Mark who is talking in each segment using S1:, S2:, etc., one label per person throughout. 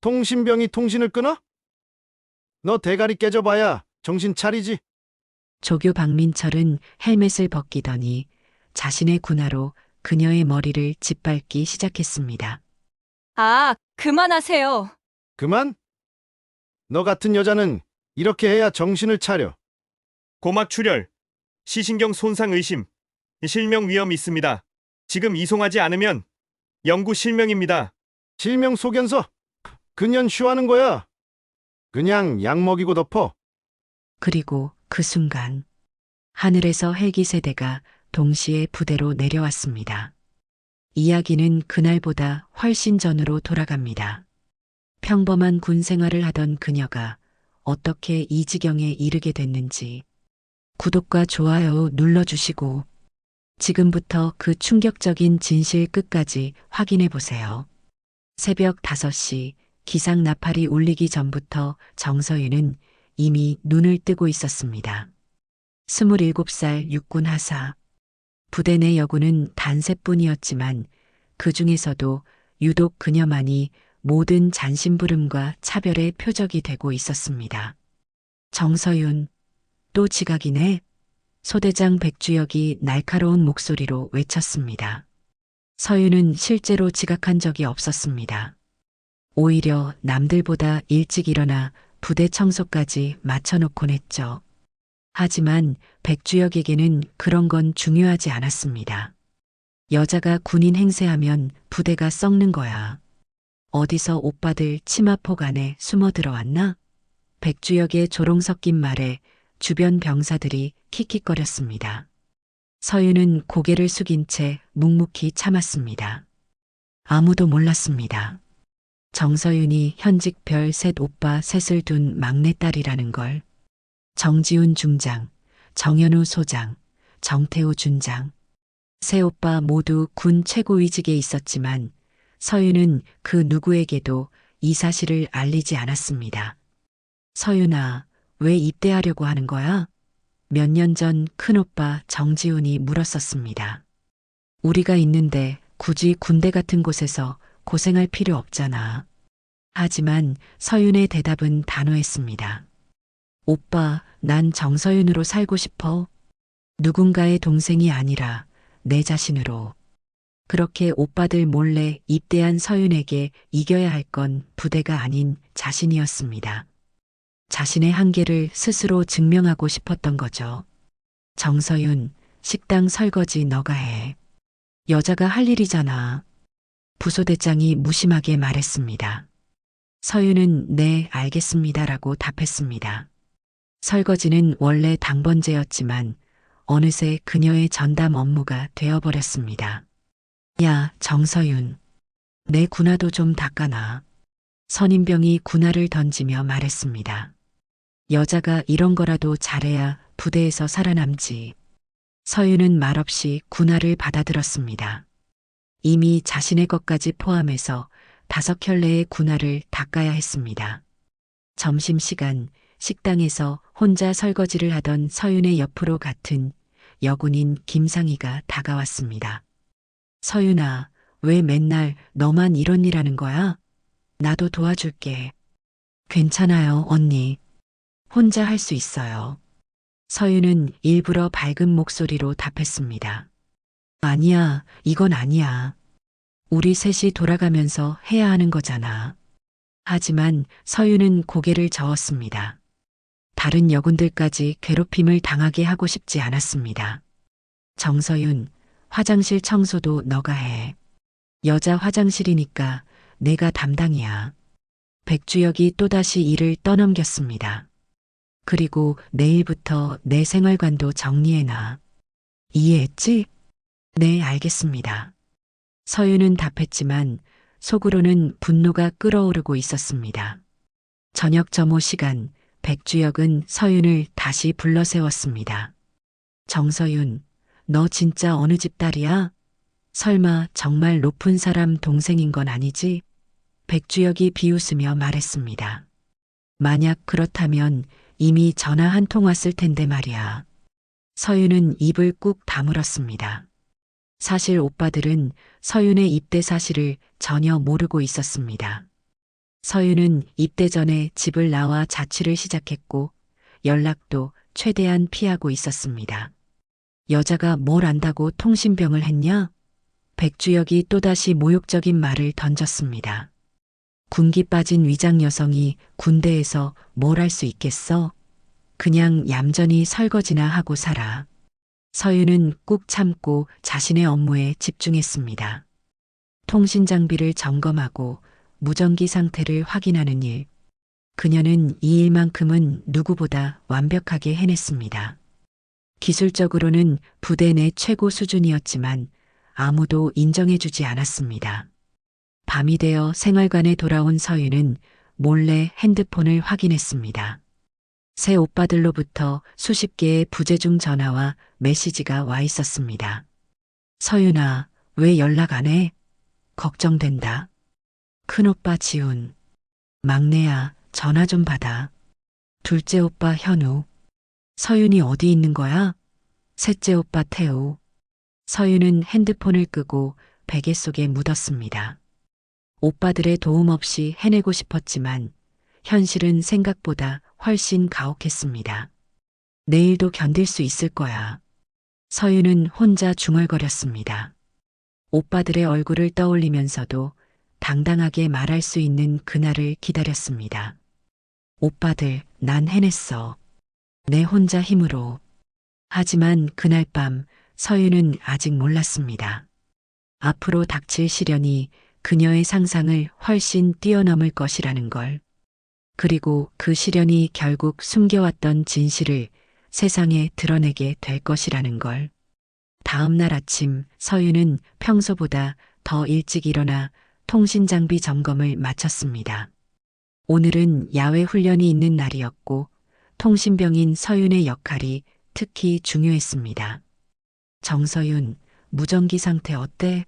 S1: 통신병이 통신을 끊어? 너 대가리 깨져봐야 정신 차리지.
S2: 조교 박민철은 헬멧을 벗기더니 자신의 군화로 그녀의 머리를 짓밟기 시작했습니다.
S3: 아, 그만하세요.
S1: 그만? 너 같은 여자는 이렇게 해야 정신을 차려.
S4: 고막 출혈, 시신경 손상 의심, 실명 위험 있습니다. 지금 이송하지 않으면 영구 실명입니다.
S1: 실명 소견서. 그년 쉬하는 거야. 그냥 약 먹이고 덮어.
S2: 그리고 그 순간 하늘에서 헬기 세대가 동시에 부대로 내려왔습니다. 이야기는 그날보다 훨씬 전으로 돌아갑니다. 평범한 군 생활을 하던 그녀가 어떻게 이 지경에 이르게 됐는지 구독과 좋아요 눌러주시고 지금부터 그 충격적인 진실 끝까지 확인해 보세요. 새벽 5시 기상 나팔이 울리기 전부터 정서윤은 이미 눈을 뜨고 있었습니다. 27살 육군 하사. 부대 내 여군은 단세뿐이었지만 그 중에서도 유독 그녀만이 모든 잔심부름과 차별의 표적이 되고 있었습니다. 정서윤, 또 지각이네. 소대장 백주혁이 날카로운 목소리로 외쳤습니다. 서윤은 실제로 지각한 적이 없었습니다. 오히려 남들보다 일찍 일어나 부대 청소까지 맞춰놓곤 했죠. 하지만 백주혁에게는 그런 건 중요하지 않았습니다. 여자가 군인 행세하면 부대가 썩는 거야. 어디서 오빠들 치마폭 안에 숨어 들어왔나? 백주혁의 조롱 섞인 말에 주변 병사들이 킥킥거렸습니다. 서윤은 고개를 숙인 채 묵묵히 참았습니다. 아무도 몰랐습니다. 정서윤이 현직 별 셋 오빠 셋을 둔 막내딸이라는 걸. 정지훈 중장, 정현우 소장, 정태호 준장. 세 오빠 모두 군 최고위직에 있었지만 서윤은 그 누구에게도 이 사실을 알리지 않았습니다. 서윤아, 왜 입대하려고 하는 거야? 몇 년 전 큰오빠 정지훈이 물었었습니다. 우리가 있는데 굳이 군대 같은 곳에서 고생할 필요 없잖아. 하지만 서윤의 대답은 단호했습니다. 오빠, 난 정서윤으로 살고 싶어. 누군가의 동생이 아니라 내 자신으로. 그렇게 오빠들 몰래 입대한 서윤에게 이겨야 할 건 부대가 아닌 자신이었습니다. 자신의 한계를 스스로 증명하고 싶었던 거죠. 정서윤, 식당 설거지 너가 해. 여자가 할 일이잖아. 부소대장이 무심하게 말했습니다. 서윤은 네, 알겠습니다라고 답했습니다. 설거지는 원래 당번제였지만 어느새 그녀의 전담 업무가 되어버렸습니다. 야, 정서윤. 내 군화도 좀 닦아놔. 선임병이 군화를 던지며 말했습니다. 여자가 이런 거라도 잘해야 부대에서 살아남지. 서윤은 말없이 군화를 받아들었습니다. 이미 자신의 것까지 포함해서 5켤레의 군화를 닦아야 했습니다. 점심시간 식당에서 혼자 설거지를 하던 서윤의 옆으로 같은 여군인 김상희가 다가왔습니다. 서윤아, 왜 맨날 너만 이런 일 하는 거야? 나도 도와줄게. 괜찮아요, 언니. 혼자 할 수 있어요. 서윤은 일부러 밝은 목소리로 답했습니다. 아니야, 이건 아니야. 우리 셋이 돌아가면서 해야 하는 거잖아. 하지만 서윤은 고개를 저었습니다. 다른 여군들까지 괴롭힘을 당하게 하고 싶지 않았습니다. 정서윤, 화장실 청소도 너가 해. 여자 화장실이니까 내가 담당이야. 백주혁이 또다시 일을 떠넘겼습니다. 그리고 내일부터 내 생활관도 정리해놔. 이해했지? 네, 알겠습니다. 서윤은 답했지만 속으로는 분노가 끓어오르고 있었습니다. 저녁 점호 시간, 백주혁은 서윤을 다시 불러세웠습니다. 정서윤, 너 진짜 어느 집 딸이야? 설마 정말 높은 사람 동생인 건 아니지? 백주혁이 비웃으며 말했습니다. 만약 그렇다면 이미 전화 한 통 왔을 텐데 말이야. 서윤은 입을 꾹 다물었습니다. 사실 오빠들은 서윤의 입대 사실을 전혀 모르고 있었습니다. 서윤은 입대 전에 집을 나와 자취를 시작했고 연락도 최대한 피하고 있었습니다. 여자가 뭘 안다고 통신병을 했냐? 백주혁이 또다시 모욕적인 말을 던졌습니다. 군기 빠진 위장 여성이 군대에서 뭘 할 수 있겠어? 그냥 얌전히 설거지나 하고 살아. 서윤은 꾹 참고 자신의 업무에 집중했습니다. 통신 장비를 점검하고 무전기 상태를 확인하는 일. 그녀는 이 일만큼은 누구보다 완벽하게 해냈습니다. 기술적으로는 부대 내 최고 수준이었지만 아무도 인정해주지 않았습니다. 밤이 되어 생활관에 돌아온 서윤은 몰래 핸드폰을 확인했습니다. 새 오빠들로부터 수십 개의 부재중 전화와 메시지가 와 있었습니다. 서윤아, 왜 연락 안 해? 걱정된다. 큰오빠 지훈. 막내야, 전화 좀 받아. 둘째 오빠 현우. 서윤이 어디 있는 거야? 셋째 오빠 태우. 서윤은 핸드폰을 끄고 베개 속에 묻었습니다. 오빠들의 도움 없이 해내고 싶었지만 현실은 생각보다 훨씬 가혹했습니다. 내일도 견딜 수 있을 거야. 서윤은 혼자 중얼거렸습니다. 오빠들의 얼굴을 떠올리면서도 당당하게 말할 수 있는 그날을 기다렸습니다. 오빠들, 난 해냈어. 내 혼자 힘으로. 하지만 그날 밤 서윤은 아직 몰랐습니다. 앞으로 닥칠 시련이 그녀의 상상을 훨씬 뛰어넘을 것이라는 걸. 그리고 그 시련이 결국 숨겨왔던 진실을 세상에 드러내게 될 것이라는 걸. 다음 날 아침 서윤은 평소보다 더 일찍 일어나 통신장비 점검을 마쳤습니다. 오늘은 야외 훈련이 있는 날이었고 통신병인 서윤의 역할이 특히 중요했습니다. 정서윤, 무전기 상태 어때?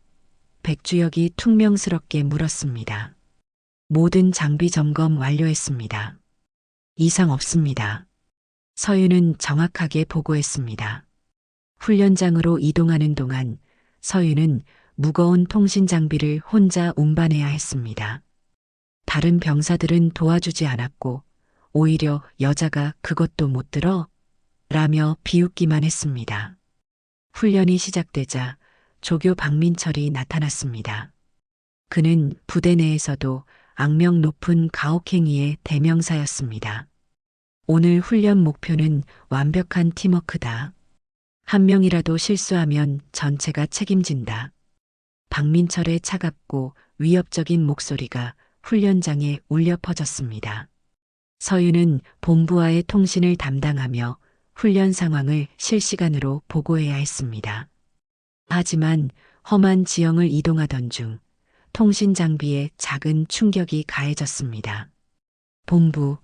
S2: 백주혁이 퉁명스럽게 물었습니다. 모든 장비 점검 완료했습니다. 이상 없습니다. 서윤은 정확하게 보고했습니다. 훈련장으로 이동하는 동안 서윤은 무거운 통신 장비를 혼자 운반해야 했습니다. 다른 병사들은 도와주지 않았고 오히려 여자가 그것도 못 들어? 라며 비웃기만 했습니다. 훈련이 시작되자 조교 박민철이 나타났습니다. 그는 부대 내에서도 악명 높은 가혹행위의 대명사였습니다. 오늘 훈련 목표는 완벽한 팀워크다. 한 명이라도 실수하면 전체가 책임진다. 박민철의 차갑고 위협적인 목소리가 훈련장에 울려 퍼졌습니다. 서윤은 본부와의 통신을 담당하며 훈련 상황을 실시간으로 보고해야 했습니다. 하지만 험한 지형을 이동하던 중 통신 장비에 작은 충격이 가해졌습니다. 본부,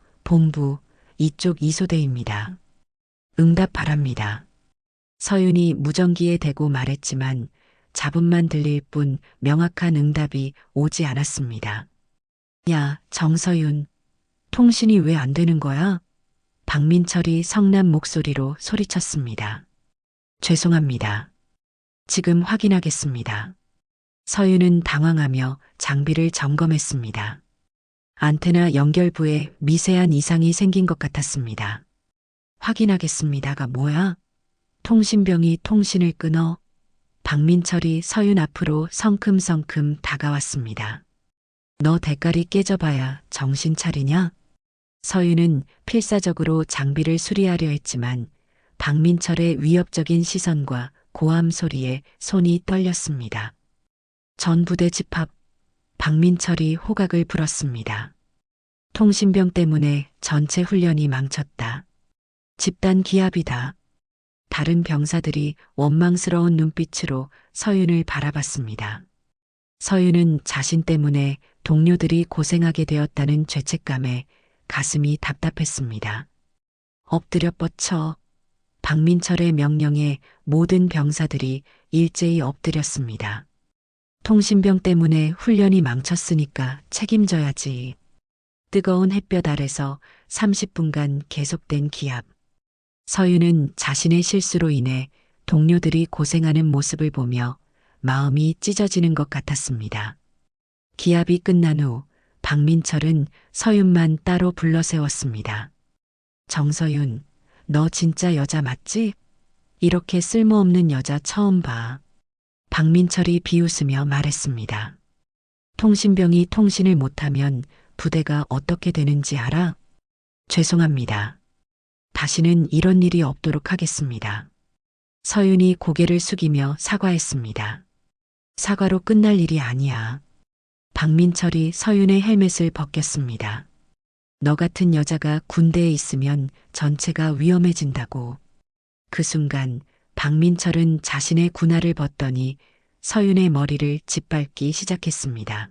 S2: 이쪽 이소대입니다. 응답 바랍니다. 서윤이 무전기에 대고 말했지만 잡음만 들릴 뿐 명확한 응답이 오지 않았습니다. 야, 정서윤. 통신이 왜 안 되는 거야? 박민철이 성난 목소리로 소리쳤습니다. 죄송합니다. 지금 확인하겠습니다. 서윤은 당황하며 장비를 점검했습니다. 안테나 연결부에 미세한 이상이 생긴 것 같았습니다. 확인하겠습니다가 뭐야? 통신병이 통신을 끊어? 박민철이 서윤 앞으로 성큼성큼 다가왔습니다. 너 대가리 깨져봐야 정신 차리냐? 서윤은 필사적으로 장비를 수리하려 했지만 박민철의 위협적인 시선과 고함 소리에 손이 떨렸습니다. 전부대 집합, 박민철이 호각을 불었습니다. 통신병 때문에 전체 훈련이 망쳤다. 집단 기합이다. 다른 병사들이 원망스러운 눈빛으로 서윤을 바라봤습니다. 서윤은 자신 때문에 동료들이 고생하게 되었다는 죄책감에 가슴이 답답했습니다. 엎드려 뻗쳐. 박민철의 명령에 모든 병사들이 일제히 엎드렸습니다. 통신병 때문에 훈련이 망쳤으니까 책임져야지. 뜨거운 햇볕 아래서 30분간 계속된 기합. 서윤은 자신의 실수로 인해 동료들이 고생하는 모습을 보며 마음이 찢어지는 것 같았습니다. 기합이 끝난 후 박민철은 서윤만 따로 불러 세웠습니다. 정서윤, 너 진짜 여자 맞지? 이렇게 쓸모없는 여자 처음 봐. 박민철이 비웃으며 말했습니다. 통신병이 통신을 못하면 부대가 어떻게 되는지 알아? 죄송합니다. 다시는 이런 일이 없도록 하겠습니다. 서윤이 고개를 숙이며 사과했습니다. 사과로 끝날 일이 아니야. 박민철이 서윤의 헬멧을 벗겼습니다. 너 같은 여자가 군대에 있으면 전체가 위험해진다고. 그 순간 박민철은 자신의 군화를 벗더니 서윤의 머리를 짓밟기 시작했습니다.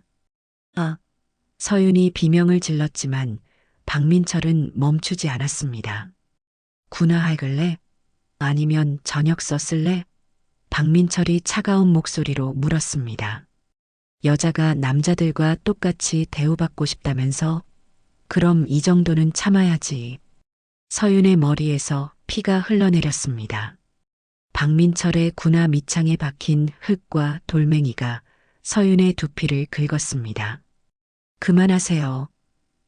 S2: 아, 서윤이 비명을 질렀지만 박민철은 멈추지 않았습니다. 군화 할글래? 아니면 저녁 썼을래? 박민철이 차가운 목소리로 물었습니다. 여자가 남자들과 똑같이 대우받고 싶다면서? 그럼 이 정도는 참아야지. 서윤의 머리에서 피가 흘러내렸습니다. 박민철의 군화 밑창에 박힌 흙과 돌멩이가 서윤의 두피를 긁었습니다. 그만하세요.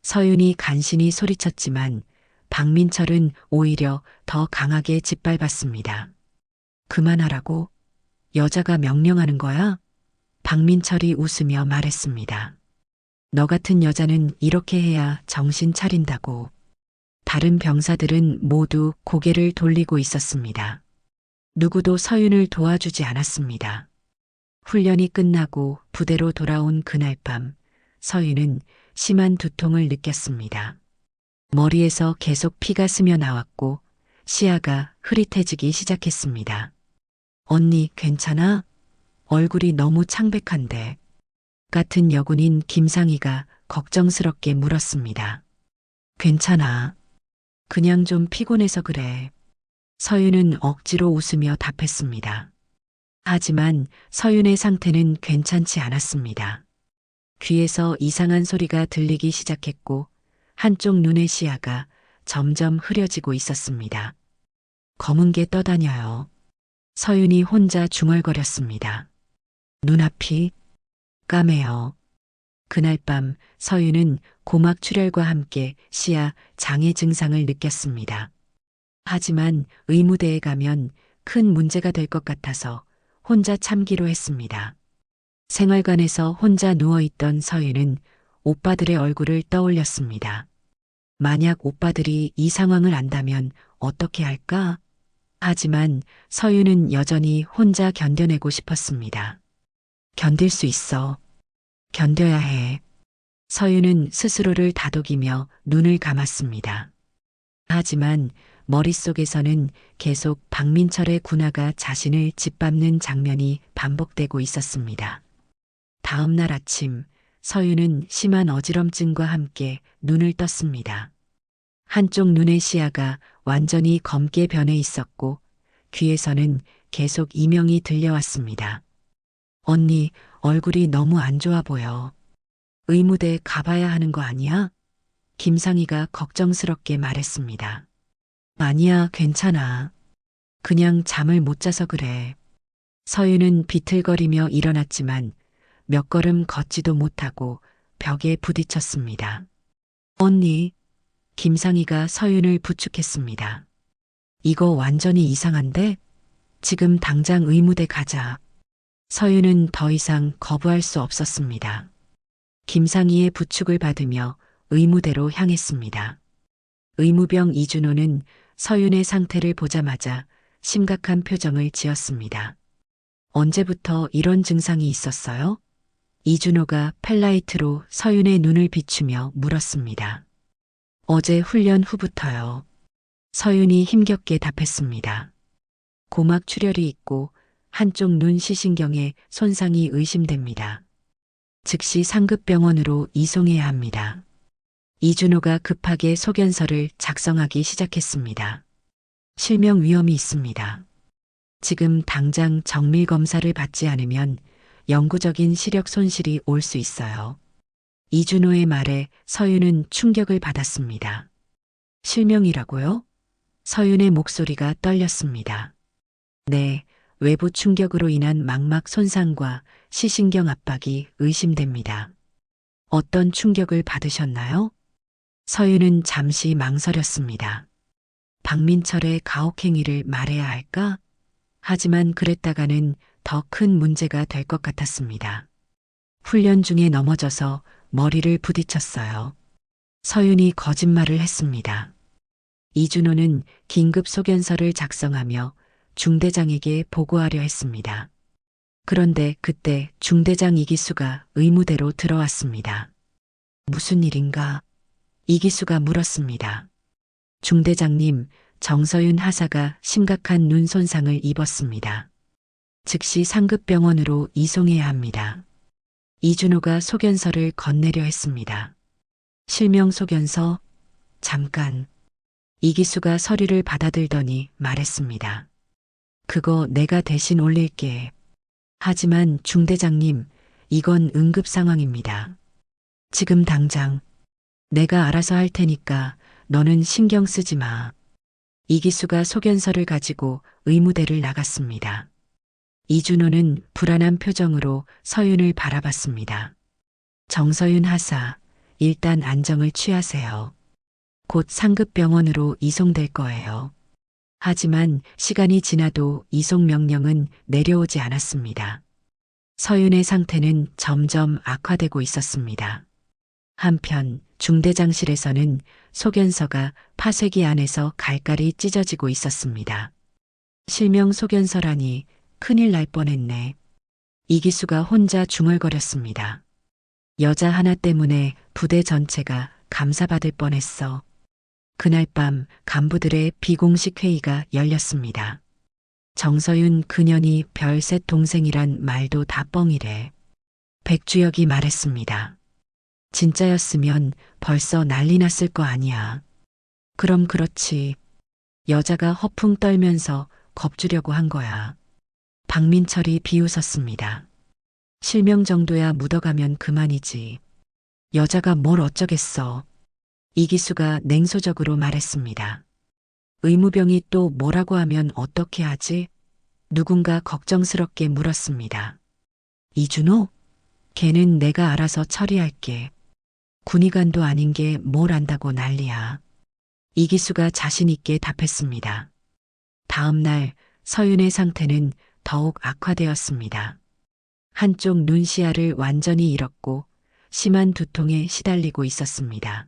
S2: 서윤이 간신히 소리쳤지만 박민철은 오히려 더 강하게 짓밟았습니다. 그만하라고? 여자가 명령하는 거야? 박민철이 웃으며 말했습니다. 너 같은 여자는 이렇게 해야 정신 차린다고. 다른 병사들은 모두 고개를 돌리고 있었습니다. 누구도 서윤을 도와주지 않았습니다. 훈련이 끝나고 부대로 돌아온 그날 밤, 서윤은 심한 두통을 느꼈습니다. 머리에서 계속 피가 스며 나왔고 시야가 흐릿해지기 시작했습니다. 언니, 괜찮아? 얼굴이 너무 창백한데. 같은 여군인 김상희가 걱정스럽게 물었습니다. 괜찮아. 그냥 좀 피곤해서 그래. 서윤은 억지로 웃으며 답했습니다. 하지만 서윤의 상태는 괜찮지 않았습니다. 귀에서 이상한 소리가 들리기 시작했고 한쪽 눈의 시야가 점점 흐려지고 있었습니다. 검은 게 떠다녀요. 서윤이 혼자 중얼거렸습니다. 눈앞이 까매요. 그날 밤 서윤은 고막 출혈과 함께 시야 장애 증상을 느꼈습니다. 하지만 의무대에 가면 큰 문제가 될 것 같아서 혼자 참기로 했습니다. 생활관에서 혼자 누워있던 서윤은 오빠들의 얼굴을 떠올렸습니다. 만약 오빠들이 이 상황을 안다면 어떻게 할까? 하지만 서윤은 여전히 혼자 견뎌내고 싶었습니다. 견딜 수 있어. 견뎌야 해. 서윤은 스스로를 다독이며 눈을 감았습니다. 하지만 머릿속에서는 계속 박민철의 군화가 자신을 짓밟는 장면이 반복되고 있었습니다. 다음 날 아침, 서윤은 심한 어지럼증과 함께 눈을 떴습니다. 한쪽 눈의 시야가 완전히 검게 변해 있었고 귀에서는 계속 이명이 들려왔습니다. 언니, 얼굴이 너무 안 좋아 보여. 의무대 가봐야 하는 거 아니야? 김상희가 걱정스럽게 말했습니다. 아니야, 괜찮아. 그냥 잠을 못 자서 그래. 서윤은 비틀거리며 일어났지만 몇 걸음 걷지도 못하고 벽에 부딪혔습니다. 언니, 김상희가 서윤을 부축했습니다. 이거 완전히 이상한데? 지금 당장 의무대 가자. 서윤은 더 이상 거부할 수 없었습니다. 김상희의 부축을 받으며 의무대로 향했습니다. 의무병 이준호는 서윤의 상태를 보자마자 심각한 표정을 지었습니다. 언제부터 이런 증상이 있었어요? 이준호가 펠라이트로 서윤의 눈을 비추며 물었습니다. 어제 훈련 후부터요. 서윤이 힘겹게 답했습니다. 고막 출혈이 있고 한쪽 눈 시신경에 손상이 의심됩니다. 즉시 상급병원으로 이송해야 합니다. 이준호가 급하게 소견서를 작성하기 시작했습니다. 실명 위험이 있습니다. 지금 당장 정밀 검사를 받지 않으면 영구적인 시력 손실이 올 수 있어요. 이준호의 말에 서윤은 충격을 받았습니다. 실명이라고요? 서윤의 목소리가 떨렸습니다. 네, 외부 충격으로 인한 망막 손상과 시신경 압박이 의심됩니다. 어떤 충격을 받으셨나요? 서윤은 잠시 망설였습니다. 박민철의 가혹행위를 말해야 할까? 하지만 그랬다가는 더 큰 문제가 될 것 같았습니다. 훈련 중에 넘어져서 머리를 부딪혔어요. 서윤이 거짓말을 했습니다. 이준호는 긴급 소견서를 작성하며 중대장에게 보고하려 했습니다. 그런데 그때 중대장 이기수가 의무대로 들어왔습니다. 무슨 일인가? 이기수가 물었습니다. 중대장님, 정서윤 하사가 심각한 눈 손상을 입었습니다. 즉시 상급병원으로 이송해야 합니다. 이준호가 소견서를 건네려 했습니다. 실명 소견서? 잠깐. 이기수가 서류를 받아들더니 말했습니다. 그거 내가 대신 올릴게. 하지만 중대장님, 이건 응급 상황입니다. 지금 당장 내가 알아서 할 테니까 너는 신경 쓰지 마. 이기수가 소견서를 가지고 의무대를 나갔습니다. 이준호는 불안한 표정으로 서윤을 바라봤습니다. 정서윤 하사, 일단 안정을 취하세요. 곧 상급병원으로 이송될 거예요. 하지만 시간이 지나도 이송 명령은 내려오지 않았습니다. 서윤의 상태는 점점 악화되고 있었습니다. 한편 중대장실에서는 소견서가 파쇄기 안에서 갈갈이 찢어지고 있었습니다. 실명 소견서라니 큰일 날 뻔했네. 이기수가 혼자 중얼거렸습니다. 여자 하나 때문에 부대 전체가 감사받을 뻔했어. 그날 밤 간부들의 비공식 회의가 열렸습니다. 정서윤 그년이 별셋 동생이란 말도 다 뻥이래. 백주혁이 말했습니다. 진짜였으면 벌써 난리 났을 거 아니야. 그럼 그렇지. 여자가 허풍 떨면서 겁주려고 한 거야. 박민철이 비웃었습니다. 실명 정도야 묻어가면 그만이지. 여자가 뭘 어쩌겠어. 이기수가 냉소적으로 말했습니다. 의무병이 또 뭐라고 하면 어떻게 하지? 누군가 걱정스럽게 물었습니다. 이준호? 걔는 내가 알아서 처리할게. 군의관도 아닌 게 뭘 안다고 난리야. 이기수가 자신 있게 답했습니다. 다음 날 서윤의 상태는 더욱 악화되었습니다. 한쪽 눈 시야를 완전히 잃었고 심한 두통에 시달리고 있었습니다.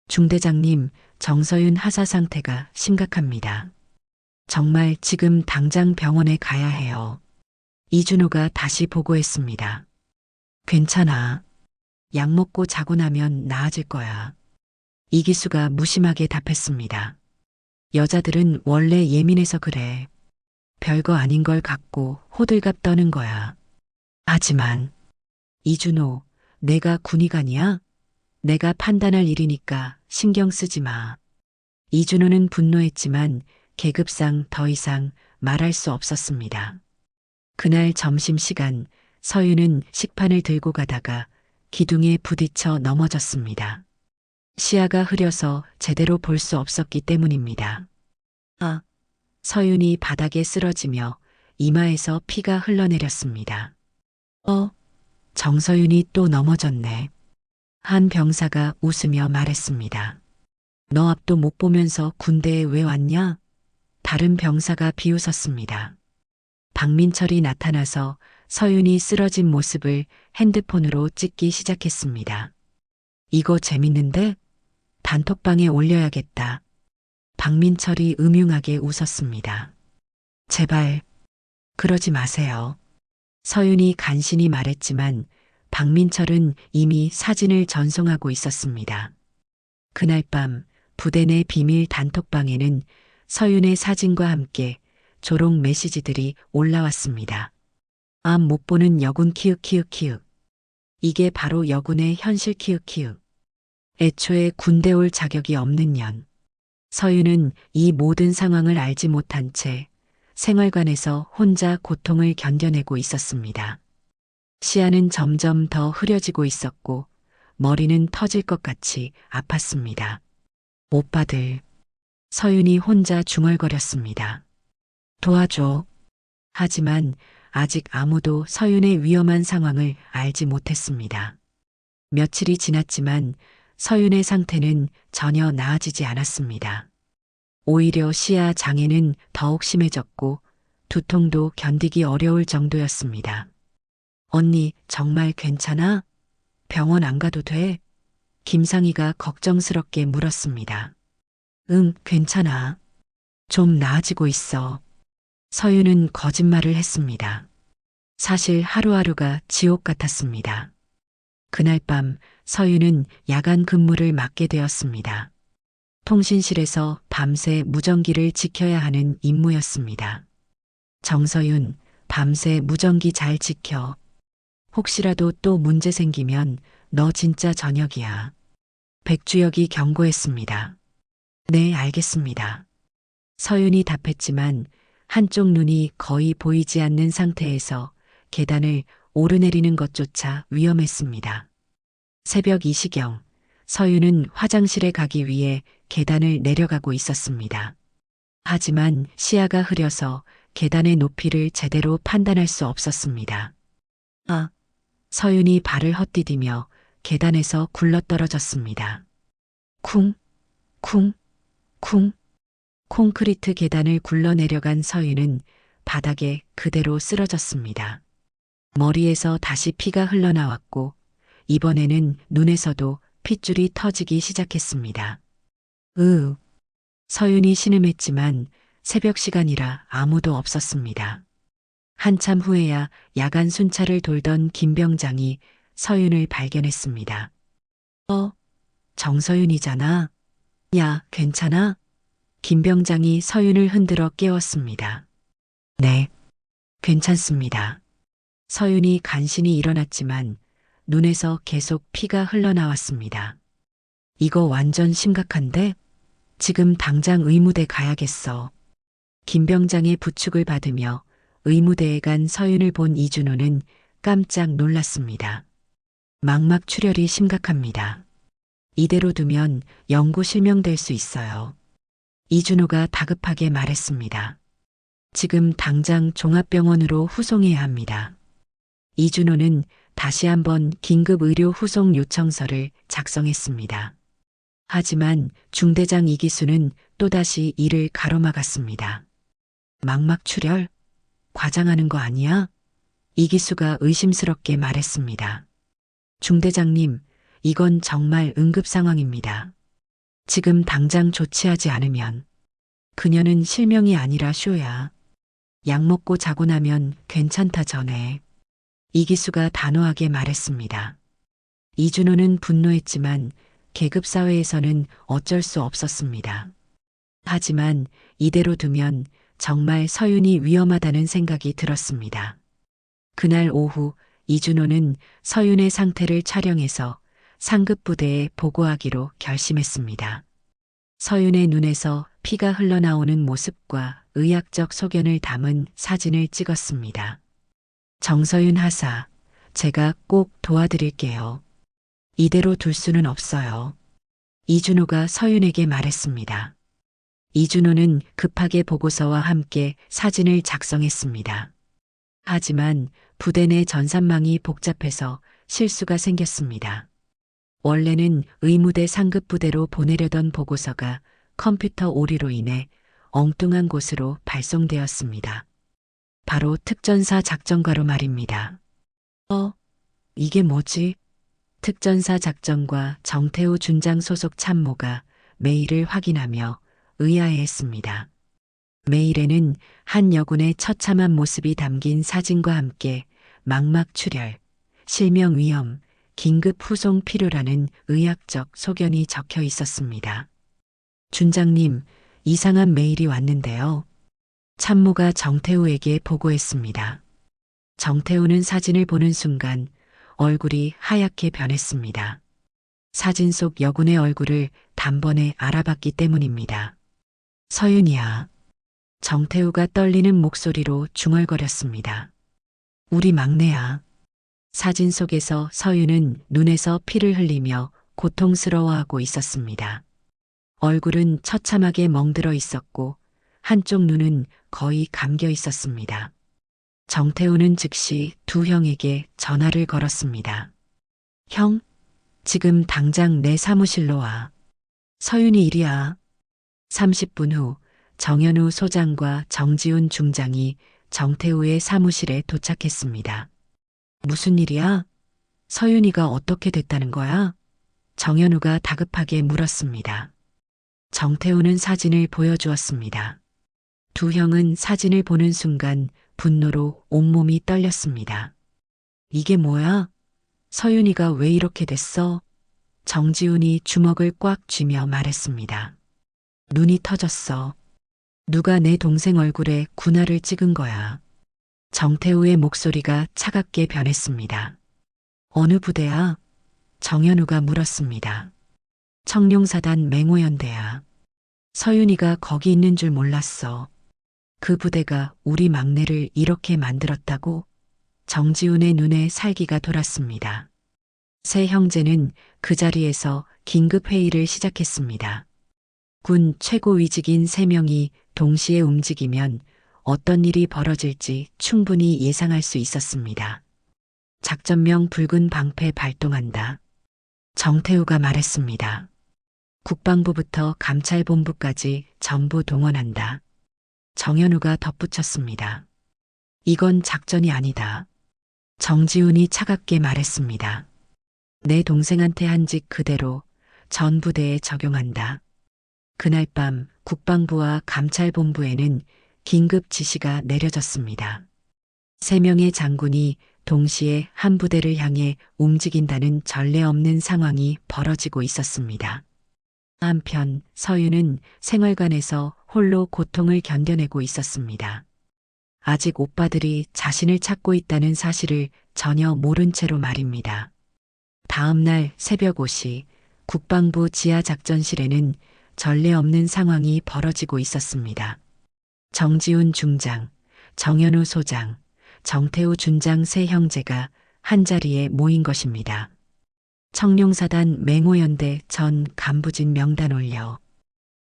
S2: 중대장님, 정서윤 하사 상태가 심각합니다. 정말 지금 당장 병원에 가야 해요. 이준호가 다시 보고했습니다. 괜찮아. 약 먹고 자고 나면 나아질 거야. 이기수가 무심하게 답했습니다. 여자들은 원래 예민해서 그래. 별거 아닌 걸 갖고 호들갑 떠는 거야. 하지만 이준호, 내가 군의관이야? 내가 판단할 일이니까 신경 쓰지 마. 이준호는 분노했지만 계급상 더 이상 말할 수 없었습니다. 그날 점심시간 서윤은 식판을 들고 가다가 기둥에 부딪혀 넘어졌습니다. 시야가 흐려서 제대로 볼 수 없었기 때문입니다. 서윤이 바닥에 쓰러지며 이마에서 피가 흘러내렸습니다. 정서윤이 또 넘어졌네. 한 병사가 웃으며 말했습니다. 너 앞도 못 보면서 군대에 왜 왔냐? 다른 병사가 비웃었습니다. 박민철이 나타나서 서윤이 쓰러진 모습을 핸드폰으로 찍기 시작했습니다. 이거 재밌는데? 단톡방에 올려야겠다. 박민철이 음흉하게 웃었습니다. 제발, 그러지 마세요. 서윤이 간신히 말했지만 박민철은 이미 사진을 전송하고 있었습니다. 그날 밤 부대 내 비밀 단톡방에는 서윤의 사진과 함께 조롱 메시지들이 올라왔습니다. 암 못 보는 여군 키읔키읔키읔. 이게 바로 여군의 현실 키읔키읔. 애초에 군대 올 자격이 없는 년. 서윤은 이 모든 상황을 알지 못한 채 생활관에서 혼자 고통을 견뎌내고 있었습니다. 시야는 점점 더 흐려지고 있었고 머리는 터질 것 같이 아팠습니다. 오빠들. 서윤이 혼자 중얼거렸습니다. 도와줘. 하지만 아직 아무도 서윤의 위험한 상황을 알지 못했습니다. 며칠이 지났지만 서윤의 상태는 전혀 나아지지 않았습니다. 오히려 시야 장애는 더욱 심해졌고 두통도 견디기 어려울 정도였습니다. 언니, 정말 괜찮아? 병원 안 가도 돼? 김상희가 걱정스럽게 물었습니다. 응, 괜찮아. 좀 나아지고 있어. 서윤은 거짓말을 했습니다. 사실 하루하루가 지옥 같았습니다. 그날 밤 서윤은 야간 근무를 맡게 되었습니다. 통신실에서 밤새 무전기를 지켜야 하는 임무였습니다. 정서윤, 밤새 무전기 잘 지켜. 혹시라도 또 문제 생기면 너 진짜 저녁이야. 백주혁이 경고했습니다. 네, 알겠습니다. 서윤이 답했지만 한쪽 눈이 거의 보이지 않는 상태에서 계단을 오르내리는 것조차 위험했습니다. 새벽 2시경, 서윤은 화장실에 가기 위해 계단을 내려가고 있었습니다. 하지만 시야가 흐려서 계단의 높이를 제대로 판단할 수 없었습니다. 아, 서윤이 발을 헛디디며 계단에서 굴러떨어졌습니다. 쿵, 쿵, 쿵. 콘크리트 계단을 굴러내려간 서윤은 바닥에 그대로 쓰러졌습니다. 머리에서 다시 피가 흘러나왔고 이번에는 눈에서도 핏줄이 터지기 시작했습니다. 서윤이 신음했지만 새벽 시간이라 아무도 없었습니다. 한참 후에야 야간 순찰을 돌던 김병장이 서윤을 발견했습니다. 정서윤이잖아. 야, 괜찮아? 김병장이 서윤을 흔들어 깨웠습니다. 네, 괜찮습니다. 서윤이 간신히 일어났지만 눈에서 계속 피가 흘러나왔습니다. 이거 완전 심각한데? 지금 당장 의무대 가야겠어. 김병장의 부축을 받으며 의무대에 간 서윤을 본 이준호는 깜짝 놀랐습니다. 망막 출혈이 심각합니다. 이대로 두면 영구 실명될 수 있어요. 이준호가 다급하게 말했습니다. 지금 당장 종합병원으로 후송해야 합니다. 이준호는 다시 한번 긴급 의료 후송 요청서를 작성했습니다. 하지만 중대장 이기수는 또다시 이를 가로막았습니다. 망막 출혈? 과장하는 거 아니야? 이기수가 의심스럽게 말했습니다. 중대장님, 이건 정말 응급 상황입니다. 지금 당장 조치하지 않으면 그녀는 실명이 아니라 쇼야. 약 먹고 자고 나면 괜찮다 전해. 이기수가 단호하게 말했습니다. 이준호는 분노했지만 계급사회에서는 어쩔 수 없었습니다. 하지만 이대로 두면 정말 서윤이 위험하다는 생각이 들었습니다. 그날 오후 이준호는 서윤의 상태를 촬영해서 상급부대에 보고하기로 결심했습니다. 서윤의 눈에서 피가 흘러나오는 모습과 의학적 소견을 담은 사진을 찍었습니다. 정서윤 하사, 제가 꼭 도와드릴게요. 이대로 둘 수는 없어요. 이준호가 서윤에게 말했습니다. 이준호는 급하게 보고서와 함께 사진을 작성했습니다. 하지만 부대 내 전산망이 복잡해서 실수가 생겼습니다. 원래는 의무대 상급부대로 보내려던 보고서가 컴퓨터 오류로 인해 엉뚱한 곳으로 발송되었습니다. 바로 특전사 작전과로 말입니다. 이게 뭐지? 특전사 작전과 정태우 준장 소속 참모가 메일을 확인하며 의아해했습니다. 메일에는 한 여군의 처참한 모습이 담긴 사진과 함께 망막 출혈, 실명 위험, 긴급 후송 필요라는 의학적 소견이 적혀 있었습니다. 준장님, 이상한 메일이 왔는데요. 참모가 정태우에게 보고했습니다. 정태우는 사진을 보는 순간 얼굴이 하얗게 변했습니다. 사진 속 여군의 얼굴을 단번에 알아봤기 때문입니다. 서윤이야. 정태우가 떨리는 목소리로 중얼거렸습니다. 우리 막내야. 사진 속에서 서윤은 눈에서 피를 흘리며 고통스러워하고 있었습니다. 얼굴은 처참하게 멍들어 있었고 한쪽 눈은 거의 감겨 있었습니다. 정태우는 즉시 두 형에게 전화를 걸었습니다. 형, 지금 당장 내 사무실로 와. 서윤이 이리야. 30분 후 정현우 소장과 정지훈 중장이 정태우의 사무실에 도착했습니다. 무슨 일이야? 서윤이가 어떻게 됐다는 거야? 정현우가 다급하게 물었습니다. 정태우는 사진을 보여주었습니다. 두 형은 사진을 보는 순간 분노로 온몸이 떨렸습니다. 이게 뭐야? 서윤이가 왜 이렇게 됐어? 정지훈이 주먹을 꽉 쥐며 말했습니다. 눈이 터졌어. 누가 내 동생 얼굴에 군화를 찍은 거야. 정태우의 목소리가 차갑게 변했습니다. 어느 부대야? 정현우가 물었습니다. 청룡사단 맹호연대야. 서윤이가 거기 있는 줄 몰랐어. 그 부대가 우리 막내를 이렇게 만들었다고? 정지훈의 눈에 살기가 돌았습니다. 세 형제는 그 자리에서 긴급 회의를 시작했습니다. 군 최고위직인 3명이 동시에 움직이면 어떤 일이 벌어질지 충분히 예상할 수 있었습니다. 작전명 붉은 방패 발동한다. 정태우가 말했습니다. 국방부부터 감찰본부까지 전부 동원한다. 정현우가 덧붙였습니다. 이건 작전이 아니다. 정지훈이 차갑게 말했습니다. 내 동생한테 한 짓 그대로 전 부대에 적용한다. 그날 밤 국방부와 감찰본부에는 긴급 지시가 내려졌습니다. 3명의 장군이 동시에 한 부대를 향해 움직인다는 전례 없는 상황이 벌어지고 있었습니다. 한편 서윤은 생활관에서 홀로 고통을 견뎌내고 있었습니다. 아직 오빠들이 자신을 찾고 있다는 사실을 전혀 모른 채로 말입니다. 다음 날 새벽 5시 국방부 지하작전실에는 전례 없는 상황이 벌어지고 있었습니다. 정지훈 중장, 정현우 소장, 정태우 준장 세 형제가 한자리에 모인 것입니다. 청룡사단 맹호연대 전 간부진 명단 올려.